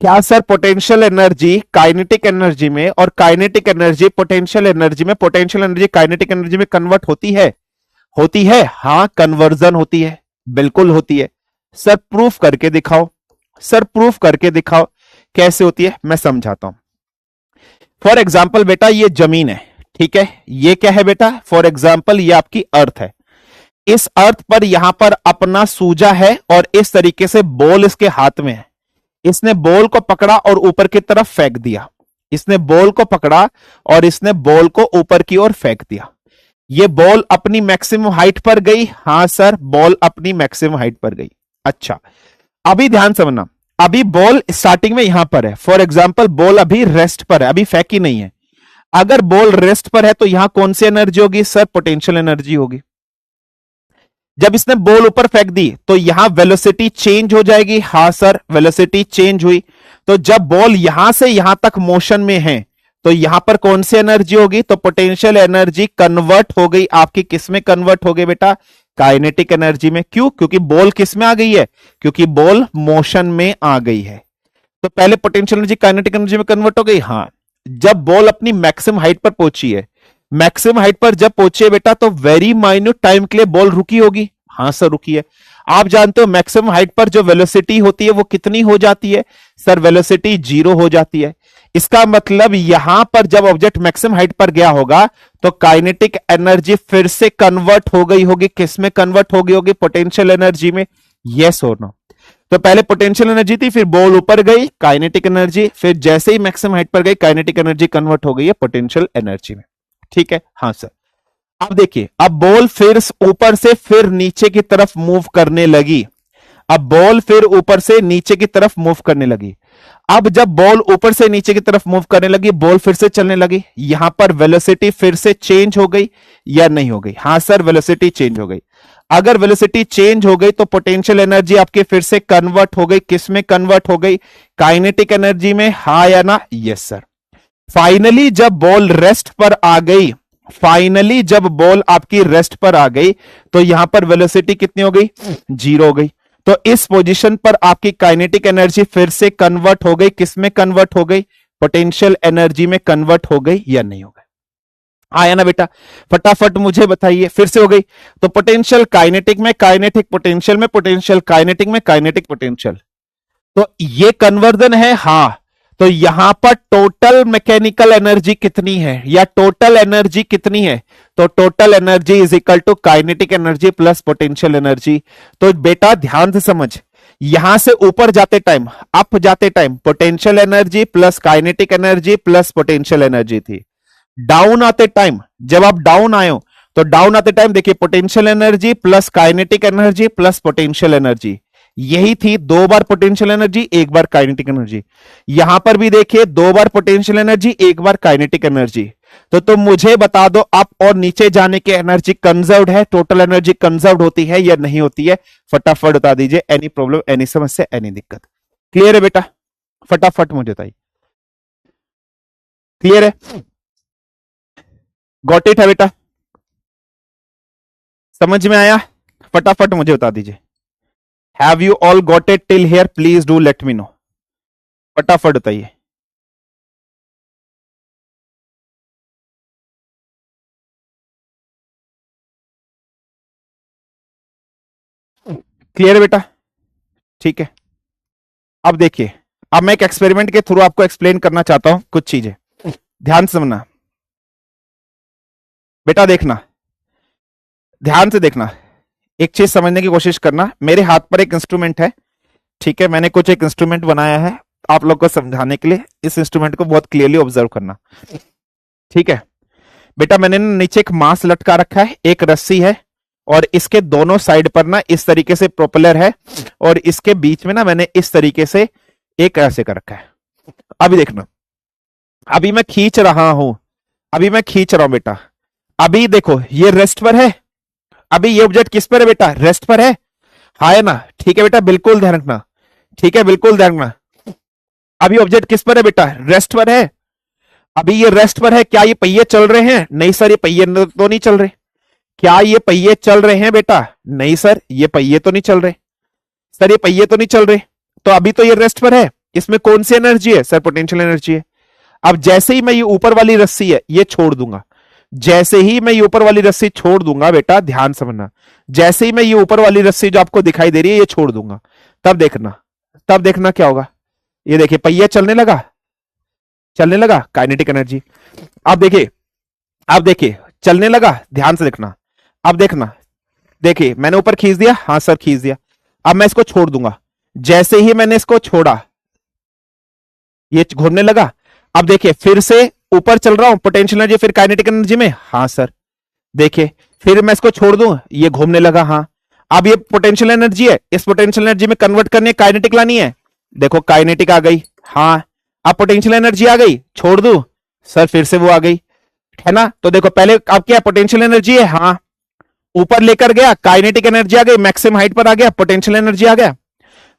क्या sir potential energy kinetic energy में और काइनेटिक एनर्जी पोटेंशियल एनर्जी में, पोटेंशियल एनर्जी काइनेटिक एनर्जी में कन्वर्ट होती है, होती है, हाँ कन्वर्जन होती है, बिल्कुल होती है। सर प्रूफ करके दिखाओ, सर प्रूफ करके दिखाओ कैसे होती है, मैं समझाता हूं। फॉर एग्जाम्पल बेटा ये जमीन है, ठीक है, ये क्या है बेटा, फॉर एग्जाम्पल ये आपकी अर्थ है। इस अर्थ पर यहां पर अपना सूजा है और इस तरीके से बॉल इसके हाथ में है, इसने बॉल को पकड़ा और ऊपर की तरफ फेंक दिया, इसने बॉल को पकड़ा और इसने बॉल को ऊपर की ओर फेंक दिया। ये बॉल अपनी मैक्सिमम हाइट पर गई, हां सर बॉल अपनी मैक्सिमम हाइट पर गई। अच्छा अभी ध्यान समझना, अभी बॉल स्टार्टिंग में यहां पर है, फॉर एग्जाम्पल बॉल अभी रेस्ट पर है, अभी फेंकी नहीं है। अगर बॉल रेस्ट पर है तो यहां कौन सी एनर्जी होगी, सर पोटेंशियल एनर्जी होगी। जब इसने बॉल ऊपर फेंक दी तो यहां वेलोसिटी चेंज हो जाएगी, हां सर वेलोसिटी चेंज हुई। तो जब बॉल यहां से यहां तक मोशन में है तो यहां पर कौन सी एनर्जी होगी, तो पोटेंशियल एनर्जी कन्वर्ट हो गई आपकी, किस में कन्वर्ट हो गई बेटा, काइनेटिक एनर्जी में। क्यों, क्योंकि बॉल किस में आ गई है, क्योंकि बॉल मोशन में आ गई है। तो पहले पोटेंशियल एनर्जी काइनेटिक एनर्जी में कन्वर्ट हो गई, हां। जब बॉल अपनी मैक्सिमम हाइट पर पहुंची है, मैक्सिमम हाइट पर जब पहुंची है बेटा, तो वेरी माइन्यूट टाइम के लिए बॉल रुकी होगी, हां सर रुकी है। आप जानते हो मैक्सिमम हाइट पर जो वेलोसिटी होती है वो कितनी हो जाती है, सर वेलोसिटी 0 हो जाती है। इसका मतलब यहां पर जब ऑब्जेक्ट मैक्सिमम हाइट पर गया होगा तो काइनेटिक एनर्जी फिर से कन्वर्ट हो गई होगी, किस में कन्वर्ट हो गई होगी, पोटेंशियल एनर्जी में, यस और नो। तो पहले पोटेंशियल एनर्जी थी, फिर बॉल ऊपर गई काइनेटिक एनर्जी, फिर जैसे ही मैक्सिमम हाइट पर गई काइनेटिक एनर्जी कन्वर्ट हो गई है पोटेंशियल एनर्जी में, ठीक है, हाँ सर। अब देखिए, अब बॉल फिर ऊपर से फिर नीचे की तरफ मूव करने लगी, अब बॉल फिर ऊपर से नीचे की तरफ मूव करने लगी। अब जब बॉल ऊपर से नीचे की तरफ मूव करने लगी, बॉल फिर से चलने लगी, यहां पर वेलोसिटी फिर से चेंज हो गई या नहीं हो गई, हां सर वेलोसिटी चेंज हो गई। अगर वेलोसिटी चेंज हो गई तो पोटेंशियल एनर्जी आपके फिर से कन्वर्ट हो गई, किस में कन्वर्ट हो गई, काइनेटिक एनर्जी में, हां या ना, यस सर। फाइनली जब बॉल रेस्ट पर आ गई, फाइनली जब बॉल आपकी रेस्ट पर आ गई तो यहां पर वेलोसिटी कितनी हो गई, 0 हो गई। तो इस पोजीशन पर आपकी काइनेटिक एनर्जी फिर से कन्वर्ट हो गई, किस में कन्वर्ट हो गई, पोटेंशियल एनर्जी में कन्वर्ट हो गई या नहीं हो गई? आया ना बेटा? फटाफट मुझे बताइए, फिर से हो गई। तो पोटेंशियल काइनेटिक में, काइनेटिक पोटेंशियल में, पोटेंशियल काइनेटिक में, काइनेटिक पोटेंशियल। तो ये कन्वर्जन है, हां। तो यहां पर टोटल मैकेनिकल एनर्जी कितनी है या टोटल एनर्जी कितनी है? तो total energy is equal to kinetic energy plus potential energy. तो बेटा ध्यान से समझ, यहां से ऊपर जाते टाइम, अप जाते time potential energy plus kinetic energy plus potential energy थी। डाउन आते टाइम, जब आप डाउन आए हो तो डाउन आते टाइम देखिए potential energy plus kinetic energy plus potential energy, यही थी। 2 बार पोटेंशियल एनर्जी, 1 बार काइनेटिक एनर्जी। यहां पर भी देखिए 2 बार पोटेंशियल एनर्जी, 1 बार काइनेटिक एनर्जी। तो तुम मुझे बता दो अप और नीचे जाने की एनर्जी कंजर्व्ड है, टोटल एनर्जी कंजर्व्ड होती है या नहीं होती है? फटाफट बता दीजिए। एनी प्रॉब्लम, एनी समस्या, एनी दिक्कत? क्लियर है बेटा? फटाफट मुझे बताइए। क्लियर है? गॉट इट है बेटा? समझ में आया? फटाफट मुझे बता दीजिए। Have you all got it till here? Please do let me no. फटाफट बताइए। क्लियर है बेटा? ठीक है। अब देखिए, अब मैं एक एक्सपेरिमेंट के थ्रू आपको एक्सप्लेन करना चाहता हूं कुछ चीजें, ध्यान से सुनना बेटा। देखना, ध्यान से देखना, एक चीज समझने की कोशिश करना। मेरे हाथ पर एक इंस्ट्रूमेंट है, ठीक है? मैंने कुछ एक इंस्ट्रूमेंट बनाया है आप लोग को समझाने के लिए। इस इंस्ट्रूमेंट को बहुत क्लियरली ऑब्जर्व करना, ठीक है बेटा? मैंने नीचे एक मास लटका रखा है, एक रस्सी है, और इसके दोनों साइड पर ना इस तरीके से प्रोपेलर है, और इसके बीच में ना मैंने इस तरीके से एक ऐसे कर रखा है। अभी देखना, अभी मैं खींच रहा हूं, अभी मैं खींच रहा हूं बेटा। अभी देखो ये रेस्ट पर है, अभी ये ऑब्जेक्ट किस पर है बेटा? रेस्ट पर है, हाँ है ना? ठीक है बेटा, बिल्कुल ध्यान रखना, ठीक है? बिल्कुल ध्यान रखना। अभी ऑब्जेक्ट किस पर है बेटा? रेस्ट पर है। अभी ये रेस्ट पर है, क्या ये पहिए चल रहे हैं? नहीं सर, ये पहिए तो नहीं चल रहे। क्या ये पहिए चल रहे हैं बेटा? नहीं सर, ये पहिए तो नहीं चल रहे। सर ये पहिए तो नहीं चल रहे, तो अभी तो ये रेस्ट पर है। इसमें कौन सी एनर्जी है? सर पोटेंशियल एनर्जी है। अब जैसे ही मैं ये ऊपर वाली रस्सी है ये छोड़ दूंगा, जैसे ही मैं ये ऊपर वाली रस्सी छोड़ दूंगा बेटा, ध्यान समझना, जैसे ही मैं ये ऊपर वाली रस्सी जो आपको दिखाई दे रही है ये छोड़ दूंगा, तब देखना, तब देखना क्या होगा। ये देखिए पहिया चलने लगा, चलने लगा, काइनेटिक एनर्जी। अब देखिए, अब देखिए चलने लगा, ध्यान से देखना। अब देखना, देखिए मैंने ऊपर खींच दिया, हाँ सर खींच दिया। अब मैं इसको छोड़ दूंगा, जैसे ही मैंने इसको छोड़ा ये घूमने लगा। अब देखिए फिर से ऊपर चल रहा हूं, पोटेंशियल एनर्जी फिर काइनेटिक एनर्जी में, हाँ सर। देखिए फिर मैं इसको छोड़ दूं, ये घूमने लगा, हाँ। अब ये पोटेंशियल एनर्जी है, इस पोटेंशियल एनर्जी में कन्वर्ट करने काइनेटिक लानी है, देखो काइनेटिक आ गई, हाँ। अब पोटेंशियल एनर्जी आ गई, छोड़ दूं सर, फिर से वो आ गई, है ना? तो देखो पहले अब क्या पोटेंशियल एनर्जी है, हाँ, ऊपर लेकर गया, काइनेटिक एनर्जी आ गई, मैक्सिमम हाइट पर आ गया, पोटेंशियल एनर्जी आ गया।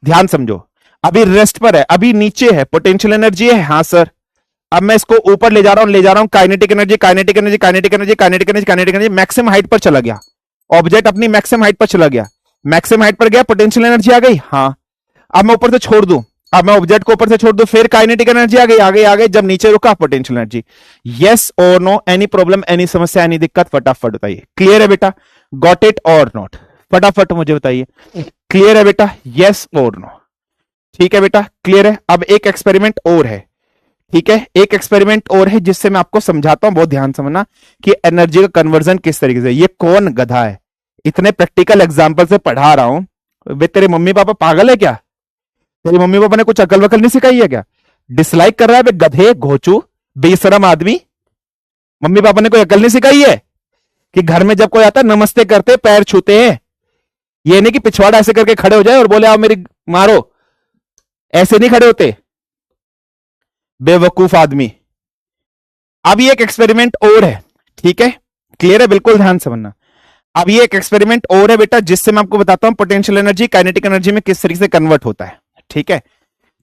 ध्यान समझो, अभी रेस्ट पर है, अभी नीचे है, पोटेंशियल एनर्जी है, हाँ सर। अब मैं इसको ऊपर ले जा रहा हूं, ले जा रहा हूं, kinetic energy, kinetic energy, kinetic energy, kinetic energy, kinetic energy, maximum height पर चला गया, ऑब्जेक्ट अपनी मैक्सिमम हाइट पर चला गया, मैक्सिमम हाइट पर गया, पोटेंशियल एनर्जी आ गई, हाँ। अब मैं ऊपर से छोड़ दूं, अब मैं ऑब्जेक्ट को ऊपर से छोड़ दूं, फिर काइनेटिक एनर्जी आ गई, आगे आगे, जब नीचे रुका पोटेंशियल एनर्जी। यस और नो? एनी प्रॉब्लम, एनी समस्या, एनी दिक्कत? फटाफट बताइए। क्लियर है बेटा? गॉट इट और नॉट? फटाफट मुझे बताइए। क्लियर है बेटा? यस और नो? ठीक है बेटा, क्लियर है। अब एक एक्सपेरिमेंट और है, ठीक है? एक एक्सपेरिमेंट और है जिससे मैं आपको समझाता हूं, बहुत ध्यान समझना कि एनर्जी का कन्वर्जन किस तरीके से। ये कौन गधा है, इतने प्रैक्टिकल एग्जांपल से पढ़ा रहा हूं। वे तेरे मम्मी पापा पागल है क्या? तेरी मम्मी पापा ने कुछ अकल वकल नहीं सिखाई है क्या? डिसलाइक कर रहा है बे गधे, घोचू, बेशरम आदमी। मम्मी पापा ने कोई अकल नहीं सिखाई है कि घर में जब कोई आता है नमस्ते करते, पैर छूते हैं? ये नहीं कि पिछवाड़ा ऐसे करके खड़े हो जाए और बोले आओ मेरी मारो, ऐसे नहीं खड़े होते, बेवकूफ आदमी। अब ये एक एक्सपेरिमेंट और है, ठीक है? क्लियर है? बिल्कुल ध्यान से समझना। अब ये एक एक्सपेरिमेंट और है बेटा जिससे मैं आपको बताता हूं पोटेंशियल एनर्जी काइनेटिक एनर्जी में किस तरीके से कन्वर्ट होता है, ठीक है?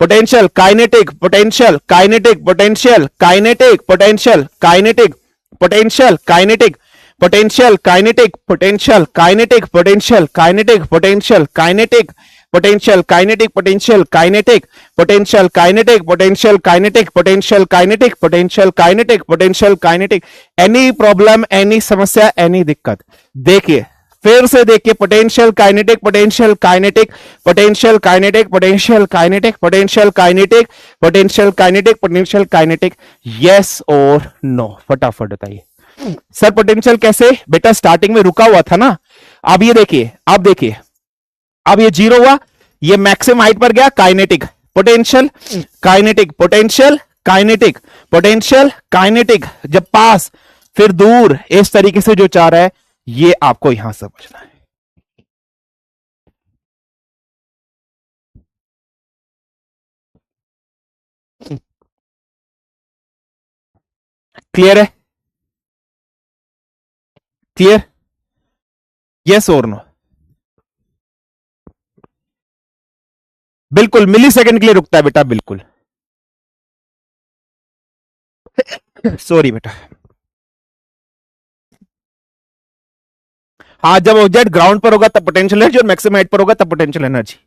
Potential kinetic potential kinetic potential kinetic potential kinetic potential kinetic potential kinetic potential kinetic potential kinetic potential kinetic potential kinetic potential kinetic potential kinetic potential kinetic potential kinetic potential kinetic potential kinetic any problem any समस्या any दिक्कत देखिए फिर से देखिए potential kinetic potential kinetic potential kinetic potential kinetic potential kinetic potential kinetic potential kinetic yes और no फटाफट बताइए sir potential कैसे बेटा स्टार्टिंग में रुका हुआ था ना अब ये देखिए अब ये जीरो हुआ ये मैक्सिमम हाइट पर गया kinetic potential kinetic potential kinetic potential kinetic जब पास फिर दूर इस तरीके से जो चाह रहा है ये आपको यहां समझना है क्लियर है क्लियर यस और नो बिल्कुल मिली सेकंड के लिए रुकता है बेटा बिल्कुल सॉरी बेटा हाँ जब ऑब्जेक्ट ग्राउंड पर होगा तब पोटेंशियल एनर्जी और मैक्सिमम हाइट पर होगा तब पोटेंशियल एनर्जी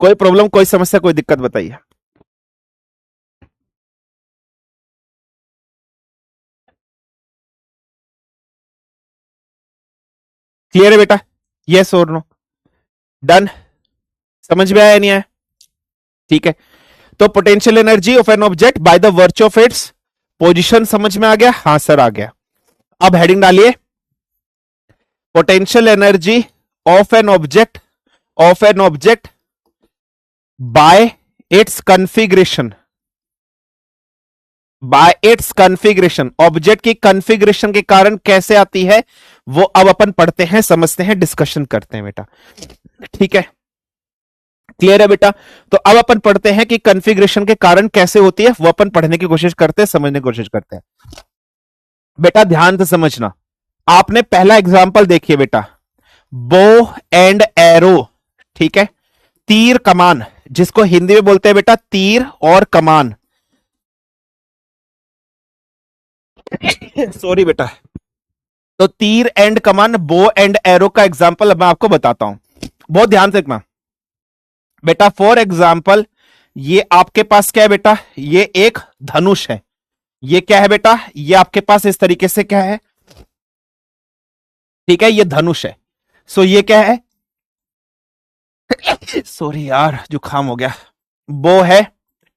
कोई प्रॉब्लम कोई समस्या कोई दिक्कत बताइए क्लियर है बेटा यस और नो डन समझ में आया नहीं आया ठीक है तो potential energy of an object by the virtue of its position समझ में आ गया हाँ सर आ गया अब हेडिंग डालिए potential energy of an object by it's configuration object की कॉन्फ़िगरेशन के कारण कैसे आती है वो अब अपन पढ़ते हैं समझते हैं डिस्कशन करते हैं बेटा ठीक है क्लियर है बेटा तो अब अपन पढ़ते हैं कि कॉन्फ़िगरेशन के कारण कैसे होती है वो अपन पढ़ने की कोशिश करते हैं समझने की कोशिश करते हैं बेटा ध्यान से समझना आपने पहला एग्जांपल देखिए बेटा बो एंड एरो ठीक है तीर कमान जिसको हिंदी में बोलते हैं बेटा तीर और कमान सॉरी बेटा तो तीर and come on bow and arrow का एग्जांपल अब मैं आपको बताता हूं बहुत ध्यान से देखना बेटा फॉर एग्जांपल ये आपके पास क्या है बेटा ये एक धनुष है ये क्या है बेटा ये आपके पास इस तरीके से क्या है ठीक है ये धनुष है सो ये क्या है सॉरी यार जुकाम हो गया बो है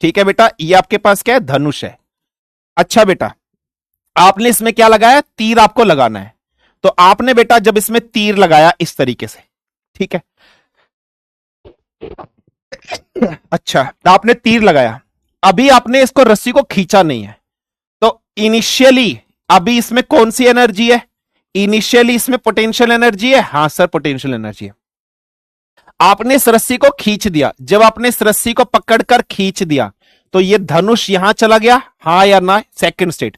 ठीक है बेटा ये आपके पास क्या है धनुष है अच्छा बेटा आपने इसमें क्या लगाया तीर आपको लगाना है तो आपने बेटा जब इसमें तीर लगाया इस तरीके से ठीक है अच्छा आपने तीर लगाया अभी आपने इसको रस्सी को खींचा नहीं है तो इनिशियली अभी इसमें कौन सी एनर्जी है इनिशियली इसमें पोटेंशियल एनर्जी है हाँ सर पोटेंशियल एनर्जी है आपने इस रस्सी को खींच दिया जब आपने इस रस्सी को पकड़कर खींच दिया तो ये धनुष यहां चला गया हाँ या ना सेकंड स्टेट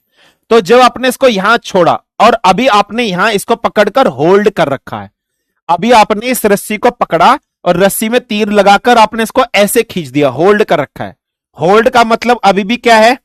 तो जब आपने इसको यहां छोड़ा और अभी आपने यहां इसको पकड़कर होल्ड कर रखा है अभी आपने इस रस्सी को पकड़ा और रस्सी में तीर लगाकर आपने इसको ऐसे खींच दिया होल्ड कर रखा है होल्ड का मतलब अभी भी क्या है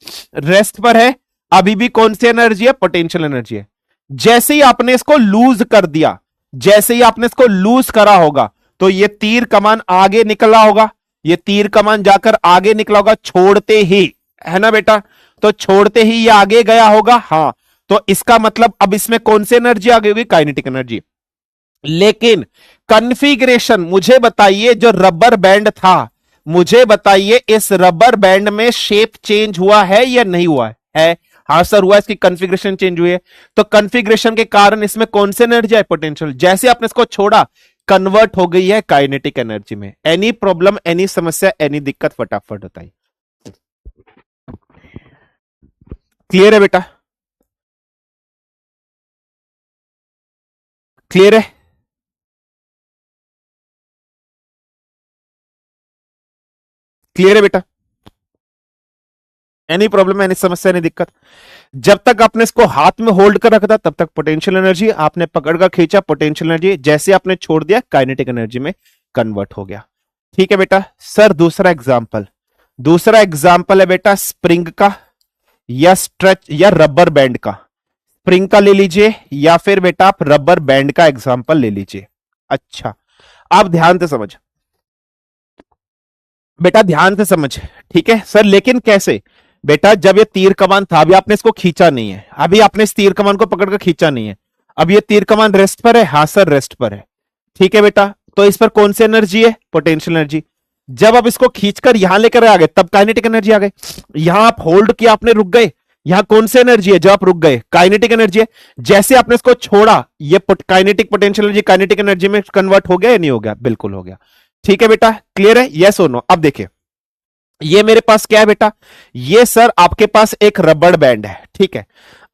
रेस्ट पर है अभी भी कौन सी एनर्जी है पोटेंशियल एनर्जी है जैसे ही आपने इसको लूज कर दिया जैसे ही आपने इसको लूज करा होगा तो ये तीर कमान आगे निकला होगा ये तीर कमान जाकर आगे निकला होगा छोड़ते ही है ना बेटा तो छोड़ते ही ये आगे गया होगा हाँ तो इसका मतलब अब इसमें कौन सी एनर्जी आ गई होगी काइनेटिक एनर्जी लेकिन कॉन्फ़िगरेशन मुझे बताइए जो रबर बैंड था मुझे बताइए इस रबर बैंड में शेप चेंज हुआ है या नहीं हुआ है हाँ सर हुआ इसकी कॉन्फ़िगरेशन चेंज हुई है तो कॉन्फ़िगरेशन के कारण इसमें कौन सी एनर्जी है पोटेंशियल जैसे आपने इसको छोड़ा कन्वर्ट हो गई है काइनेटिक एनर्जी में एनी प्रॉब्लम एनी समस्या एनी दिक्कत फटाफट बताइए क्लियर है बेटा क्लियर है क्लियर है बेटा एनी प्रॉब्लम एनी समस्या एनी दिक्कत जब तक आपने इसको हाथ में होल्ड कर रखा था तब तक पोटेंशियल एनर्जी आपने पकड़कर खींचा पोटेंशियल एनर्जी जैसे आपने छोड़ दिया काइनेटिक एनर्जी में कन्वर्ट हो गया। ठीक है बेटा। सर दूसरा एग्जाम्पल है बेटा स्प्रिंग का या स्ट्रेच या रबर बैंड का। स्प्रिंग का ले लीजिए या फिर बेटा आप रबर बैंड का एग्जाम्पल ले लीजिए। अच्छा, आप ध्यान से समझ बेटा, ध्यान से समझ। ठीक है सर, लेकिन कैसे बेटा? जब ये तीर कमान था, अभी आपने इसको खींचा नहीं है, अभी आपने इस तीर कमान को पकड़कर खींचा नहीं है, अब ये तीर कमान रेस्ट पर है। हाँ सर, रेस्ट पर है। ठीक है बेटा, तो इस पर कौन सी एनर्जी है? Potential energy. जब आप इसको खींचकर यहां लेकर आ गए तब काइनेटिक एनर्जी आ गई। यहां आप होल्ड किया, आपने रुक गए, यहां कौन सी एनर्जी है? जब आप रुक गए, काइनेटिक एनर्जी है। जैसे आपने इसको छोड़ा, ये kinetic potential energy kinetic energy में कन्वर्ट हो गया या नहीं हो गया? बिल्कुल हो गया। ठीक है बेटा, क्लियर है? यस और नो? अब देखिए, ये मेरे पास क्या है बेटा? ये सर आपके पास एक रबर बैंड है। ठीक है,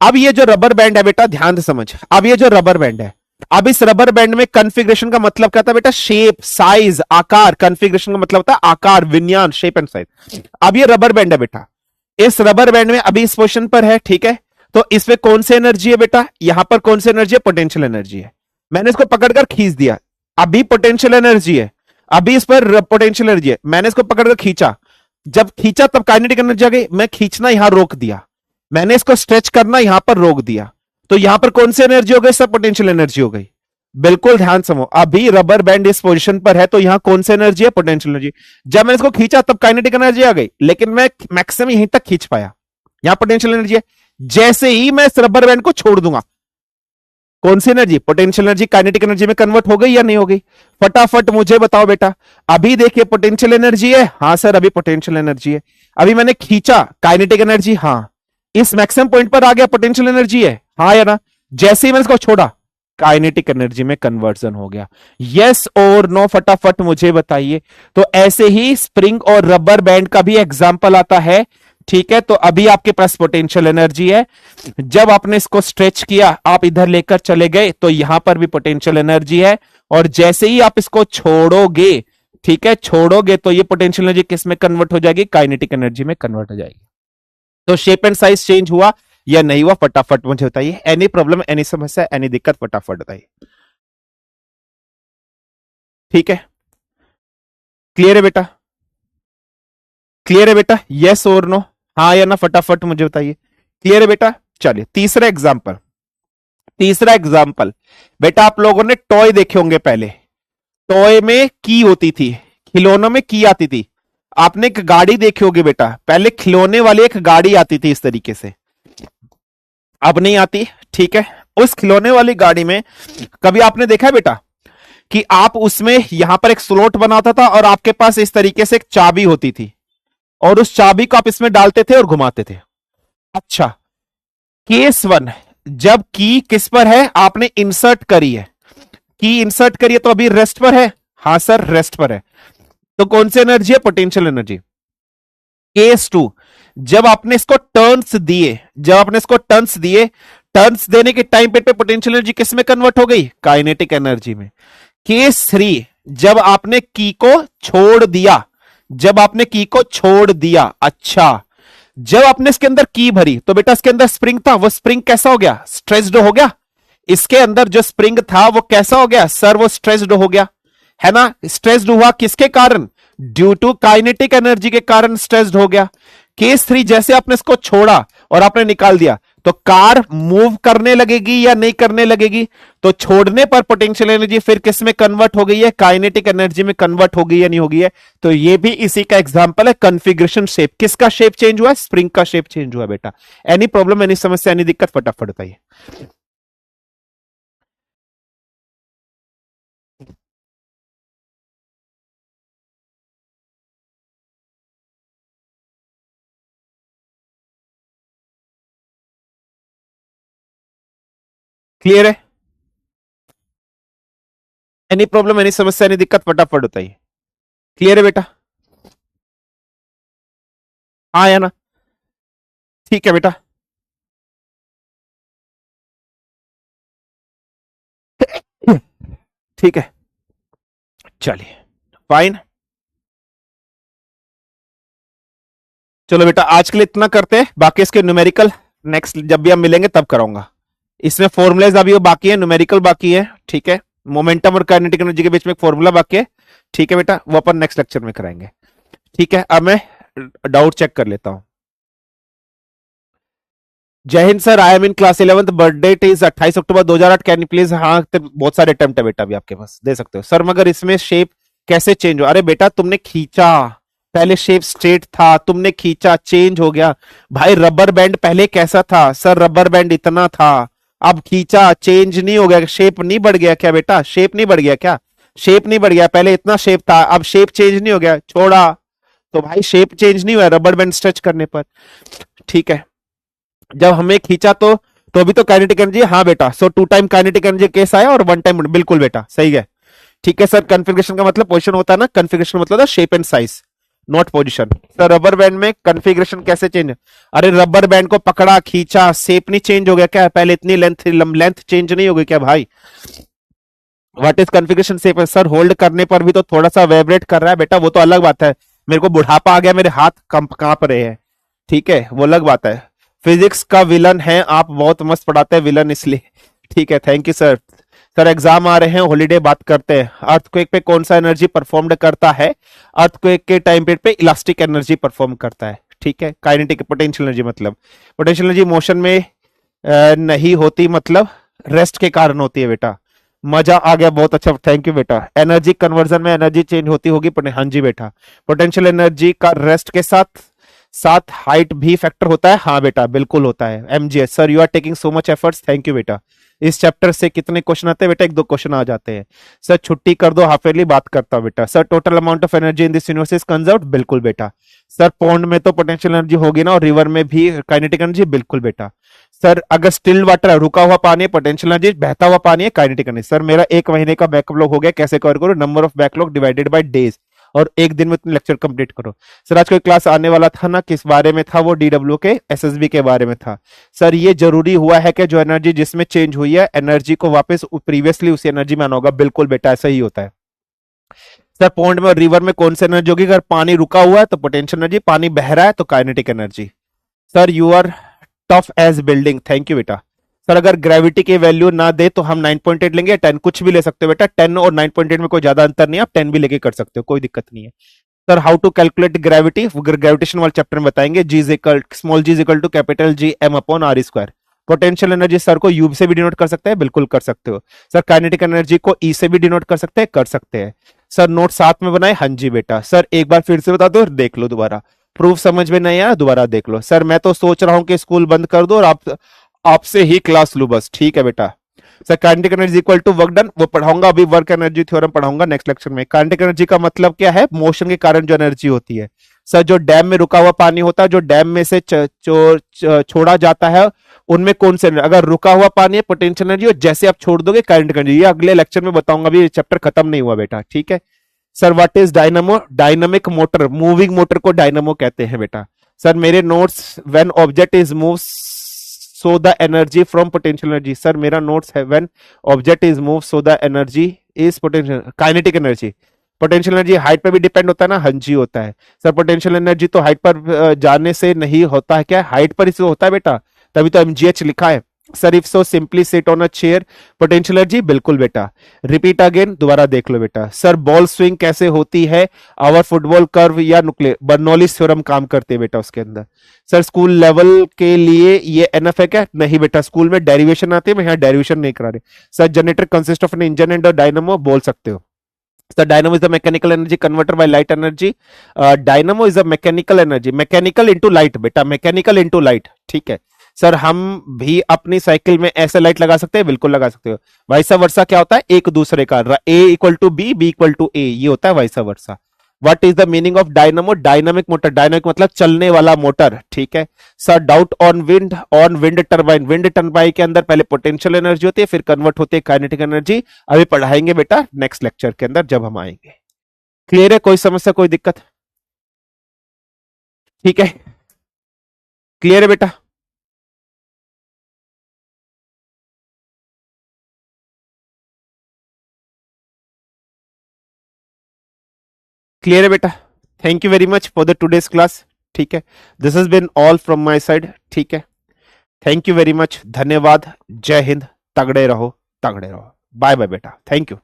अब ये जो रबर बैंड है बेटा, ध्यान से समझ, अब ये जो रबर बैंड है, अब इस रबर बैंड में कॉन्फ़िगरेशन का मतलब क्या था बेटा? शेप, साइज, आकार। कॉन्फ़िगरेशन का मतलब होता है आकार, विन्यास, शेप एंड साइज। अब ये रबर बैंड है बेटा, इस रबर बैंड में अभी इस पोजीशन पर है। ठीक है, तो इसमें कौन सी एनर्जी है बेटा? यहां पर कौन सी एनर्जी है? पोटेंशियल एनर्जी है। मैंने इसको पकड़कर खींच दिया, अभी पोटेंशियल एनर्जी है, अभी इस पर पोटेंशियल एनर्जी है। मैंने इसको पकड़कर खींचा, जब खींचा तब काइनेटिक एनर्जी आ गई। मैं खींचना यहां रोक दिया, मैंने इसको स्ट्रेच करना यहां पर रोक दिया, तो यहां पर कौन सी एनर्जी हो गई? सब पोटेंशियल एनर्जी हो गई। बिल्कुल ध्यान समझो, अभी रबर बैंड इस पोजीशन पर है, तो यहां कौन सी एनर्जी है? Potential energy. जब मैंने इसको खींचा तब काइनेटिक एनर्जी आ गई, लेकिन मैं मैक्सिमम यहीं तक खींच पाया, यहां पोटेंशियल एनर्जी है। जैसे ही मैं इस रबर बैंड को छोड़ दूंगा, कौन सी energy? Potential energy kinetic energy में कन्वर्ट हो गई या नहीं हो गई? फटाफट मुझे बताओ बेटा। अभी देखिए पोटेंशियल एनर्जी है, हाँ सर अभी पोटेंशियल एनर्जी है। अभी मैंने खींचा, काइनेटिक एनर्जी, हाँ। इस मैक्सिमम पॉइंट पर आ गया, पोटेंशियल एनर्जी है, हाँ या ना? जैसे ही मैंने इसको छोड़ा, काइनेटिक एनर्जी में कन्वर्जन हो गया। यस और नो? फटाफट मुझे बताइए। तो ऐसे ही स्प्रिंग और रबर बैंड का भी एग्जाम्पल आता है। ठीक है, तो अभी आपके पास पोटेंशियल एनर्जी है, जब आपने इसको स्ट्रेच किया, आप इधर लेकर चले गए, तो यहां पर भी पोटेंशियल एनर्जी है, और जैसे ही आप इसको छोड़ोगे, ठीक है, छोड़ोगे, तो ये पोटेंशियल एनर्जी किस में कन्वर्ट हो जाएगी? काइनेटिक एनर्जी में कन्वर्ट हो जाएगी। तो शेप एंड साइज चेंज हुआ या नहीं हुआ? फटाफट मुझे बताइए। एनी प्रॉब्लम, एनी समस्या, एनी दिक्कत, फटाफट बताइए। ठीक है, क्लियर है बेटा? क्लियर है बेटा? यस और नो? हाँ या ना? फटाफट मुझे बताइए। क्लियर है बेटा? चलिए तीसरा एग्जाम्पल बेटा, आप लोगों ने टॉय देखे होंगे पहले। टॉय में की होती थी, खिलौनों में की आती थी। आपने एक गाड़ी देखी होगी बेटा, पहले खिलौने वाली एक गाड़ी आती थी इस तरीके से, अब नहीं आती। ठीक है, उस खिलौने वाली गाड़ी में कभी आपने देखा है बेटा कि आप उसमें यहां पर एक स्लॉट बनाता था, और आपके पास इस तरीके से एक चाबी होती थी, और उस चाबी को आप इसमें डालते थे और घुमाते थे। अच्छा, केस वन, जब की किस पर है? आपने इंसर्ट करी है, की इंसर्ट करी है, तो अभी रेस्ट पर है। हाँ सर, रेस्ट पर है, तो कौन सी एनर्जी है? Potential energy. केस टू, जब आपने इसको टर्न्स दिए, टर्न्स देने के टाइम पे पोटेंशियल एनर्जी किस में कन्वर्ट हो गई? काइनेटिक एनर्जी में। केस थ्री, जब आपने की को छोड़ दिया, अच्छा, जब आपने इसके अंदर की भरी, तो बेटा इसके अंदर स्प्रिंग था, वो स्प्रिंग कैसा हो गया? स्ट्रेस्ड हो गया। इसके अंदर जो स्प्रिंग था वो कैसा हो गया सर? वो स्ट्रेस्ड हो गया, है ना? स्ट्रेस्ड हुआ किसके कारण? ड्यू टू काइनेटिक एनर्जी के कारण स्ट्रेस्ड हो गया। केस थ्री, जैसे आपने इसको छोड़ा और आपने निकाल दिया, तो कार मूव करने लगेगी या नहीं करने लगेगी? तो छोड़ने पर पोटेंशियल एनर्जी फिर किस में कन्वर्ट हो गई है? काइनेटिक एनर्जी में कन्वर्ट हो गई या नहीं हो गई है? तो ये भी इसी का एग्जांपल है। कॉन्फ़िगरेशन शेप, किसका शेप चेंज हुआ? स्प्रिंग का शेप चेंज हुआ बेटा। एनी प्रॉब्लम, एनी समस्या, एनी दिक्कत, फटाफट बताइए। क्लियर है? एनी प्रॉब्लम, एनी समस्या, एनी दिक्कत, फटाफट बताइए। क्लियर है बेटा? हाँ या ना? ठीक है बेटा। ठीक है, चलिए, फाइन। चलो बेटा, आज के लिए इतना करते हैं, बाकी इसके न्यूमेरिकल नेक्स्ट जब भी हम मिलेंगे तब कराऊंगा। इसमें फॉर्मूलेज अभी वो बाकी है, न्यूमेरिकल बाकी है। ठीक है, मोमेंटम और काइनेटिक एनर्जी के बीच में एक फॉर्मूला बाकी है, ठीक है बेटा, वो अपन नेक्स्ट लेक्चर में कराएंगे। ठीक है, अब मैं डाउट चेक कर लेता हूं। जय Hind sir, I am in class 11th, birthday is 28 October 2008, can you please. हाँ, तो बहुत सारे अटेम्प्ट है बेटा, अभी आपके पास दे सकते हो सर, मगर इसमें शेप कैसे चेंज हो? अरे बेटा तुमने खींचा, पहले शेप स्ट्रेट था, तुमने खींचा चेंज हो गया। भाई रबर बैंड पहले कैसा था? सर रबर बैंड इतना था, अब खींचा चेंज नहीं हो गया, शेप नहीं बढ़ गया क्या बेटा? शेप नहीं बढ़ गया क्या? शेप नहीं बढ़ गया, पहले इतना शेप था, अब शेप चेंज नहीं हो गया, छोड़ा। तो भाई शेप चेंज नहीं हुआ रबर बैंड स्ट्रेच करने पर, ठीक है। जब हमें खींचा तो अभी तो काइनेटिक एनर्जी, हाँ बेटा, सो 2 टाइम काइनेटिक एनर्जी केस आया और 1 टाइम, बिल्कुल बेटा सही है। ठीक है सर, कॉन्फ़िगरेशन का मतलब पोजीशन होता है ना, कॉन्फ़िगरेशन मतलब था shape and size, not position. Sir rubber band में कॉन्फ़िगरेशन कैसे चेंज? अरे रबर बैंड को पकड़ा खींचा, शेप नहीं चेंज हो गया क्या? पहले इतनी लेंथ चेंज नहीं हो गई क्या भाई? What is configuration shape? Sir hold करने पर भी तो थोड़ा सा वाइब्रेट कर रहा है बेटा, वो तो अलग बात है। मेरे को बुढ़ापा आ गया, मेरे हाथ कांप रहे हैं, ठीक है, वो अलग बात है। फिजिक्स का विलन है आप, बहुत मस्त पढ़ाते हैं विलन इसलिए, ठीक है, thank you sir. Sir exam आ रहे हैं, हॉलीडे बात करते हैं। अर्थक्वेक पे कौन सा एनर्जी परफॉर्म करता है? अर्थक्वेक के टाइम पीरियड पे इलास्टिक एनर्जी परफॉर्म करता है, ठीक है। काइनेटिक पोटेंशियल एनर्जी मतलब पोटेंशियल एनर्जी मोशन में नहीं होती, मतलब रेस्ट के कारण होती है बेटा। मजा आ गया, बहुत अच्छा, थैंक यू बेटा। एनर्जी कन्वर्जन में एनर्जी चेंज होती होगी, हाँ जी बेटा। पोटेंशियल एनर्जी का रेस्ट के साथ साथ हाइट भी फैक्टर होता है, हाँ बेटा बिल्कुल होता है। MGS sir, you are taking so much efforts, thank you बेटा। इस चैप्टर से कितने क्वेश्चन आते हैं बेटा? 1-2 क्वेश्चन आ जाते हैं। सर छुट्टी कर दो, हाफ ईयरली बात करता हूं बेटा। Sir total amount of energy in this universe is conserved, बिल्कुल बेटा। सर पॉन्ड में तो पोटेंशियल एनर्जी होगी ना, और रिवर में भी काइनेटिक एनर्जी, बिल्कुल बेटा। सर अगर स्टिल वाटर है, रुका हुआ पानी है, पोटेंशियल एनर्जी, बहता हुआ पानी है, काइनेटिक एनर्जी। सर मेरा 1 महीने का बैकलॉग हो गया, कैसे कवर करो? Number of backlog divided by days, और 1 दिन में तुम लेक्चर कंप्लीट करो। सर आज कोई क्लास आने वाला था ना, किस बारे में था वो? डीडब्ल्यू के एसएसबी के बारे में था। सर ये जरूरी हुआ है कि जो एनर्जी जिसमें चेंज हुई है, एनर्जी को वापस प्रीवियसली उसी एनर्जी में आना होगा, बिल्कुल बेटा ऐसा ही होता है। सर पॉन्ड में और रिवर में कौन सी एनर्जी होगी? अगर पानी रुका हुआ है तो पोटेंशियल एनर्जी, पानी बह रहा है तो kinetic energy. Sir you are tough as building, thank you बेटा। सर अगर ग्रेविटी की वैल्यू ना दे तो हम 9.8 लेंगे, 10 कुछ भी ले सकते हो बेटा, 10 और 9.8 में कोई ज्यादा अंतर नहीं है, आप 10 भी लेके कर सकते हो, कोई दिक्कत नहीं है। Sir how to calculate gravity, gravitation वाले चैप्टर में बताएंगे। G equal small G equal to capital G M upon R square. Potential energy sir को यू से भी डिनोट कर सकते हैं, बिल्कुल कर सकते हो। सर काइनेटिक एनर्जी को ई से भी डिनोट कर सकते हैं, कर सकते हैं। सर नोट साथ में बनाए, हाँ जी बेटा। सर एक बार फिर से बता दो, देख लो दोबारा, प्रूफ समझ में नहीं आया दोबारा देख लो। सर मैं तो सोच रहा हूं कि स्कूल बंद कर दो और आपसे ही क्लास लू बस, ठीक है बेटा। Sir kinetic energy equal to work done, वो पढ़ाऊंगा अभी, वर्क एनर्जी थ्योरम पढ़ाऊंगा नेक्स्ट लेक्चर में। काइनेटिक एनर्जी का मतलब क्या है? मोशन के कारण जो एनर्जी होती है। सर जो डैम में रुका हुआ पानी होता है, जो डैम में से छोड़ा जाता है, उनमें कौन से, अगर रुका हुआ पानी है पोटेंशियल एनर्जी, और जैसे आप छोड़ दोगे काइनेटिक एनर्जी। ये अगले लेक्चर में बताऊंगा, अभी चैप्टर खत्म नहीं हुआ बेटा, ठीक है। Sir what is dynamo? Dynamic motor, moving motor को डायनामो कहते हैं बेटा। सर मेरे notes, when object is move so the energy from potential energy. Sir मेरा नोट्स है when object is move so the energy is potential kinetic energy. Potential energy height पर भी depend होता है ना, हाँ जी होता है। सर पोटेंशियल एनर्जी तो हाइट पर जाने से नहीं होता है क्या? हाइट पर इसे होता है बेटा, तभी तो एमजीएच लिखा है। Sir if so simply sit on a chair, potential energy, बिल्कुल बेटा। रिपीट अगेन, दोबारा देख लो बेटा। सर बॉल स्विंग कैसे होती है? आवर फुटबॉल कर्व या न्यूक्लियर, बर्नौलीज थ्योरम काम करते हैं बेटा उसके अंदर। सर स्कूल लेवल के लिए ये एनएफ है क्या? नहीं बेटा, स्कूल में डेरिवेशन आती है, मैं यहाँ डेरिवेशन नहीं करा रहे। Sir generator consist of an engine and dynamo, बोल सकते हो। So dynamo is the mechanical energy converter by light energy. Dynamo is a mechanical energy, mechanical into light बेटा, mechanical into light, ठीक है। सर हम भी अपनी साइकिल में ऐसे लाइट लगा सकते हैं, बिल्कुल लगा सकते हो। वाइसा वर्सा क्या होता है? एक दूसरे का, A equal to B, B equal to A, ये होता है vice versa. What is the meaning of dynamo? Dynamic motor, dynamic मतलब चलने वाला मोटर, ठीक है। Sir doubt on wind turbine, wind turbine के अंदर पहले पोटेंशियल एनर्जी होती है, फिर कन्वर्ट होती है काइनेटिक एनर्जी। अभी पढ़ाएंगे बेटा नेक्स्ट लेक्चर के अंदर जब हम आएंगे। क्लियर है? कोई समस्या, कोई दिक्कत? ठीक है, क्लियर है बेटा? क्लियर है बेटा? Thank you very much for the today's class, ठीक है। This has been all from my side, ठीक है। थैंक यू वेरी मच, धन्यवाद, जय हिंद, तगड़े रहो, तगड़े रहो। बाय बाय बेटा, थैंक यू।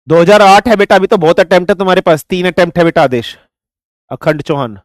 2008 है बेटा, अभी तो बहुत अटेम्प्ट है तुम्हारे पास, 3 अटेम्प्ट है बेटा आदेश। अखंड चौहान।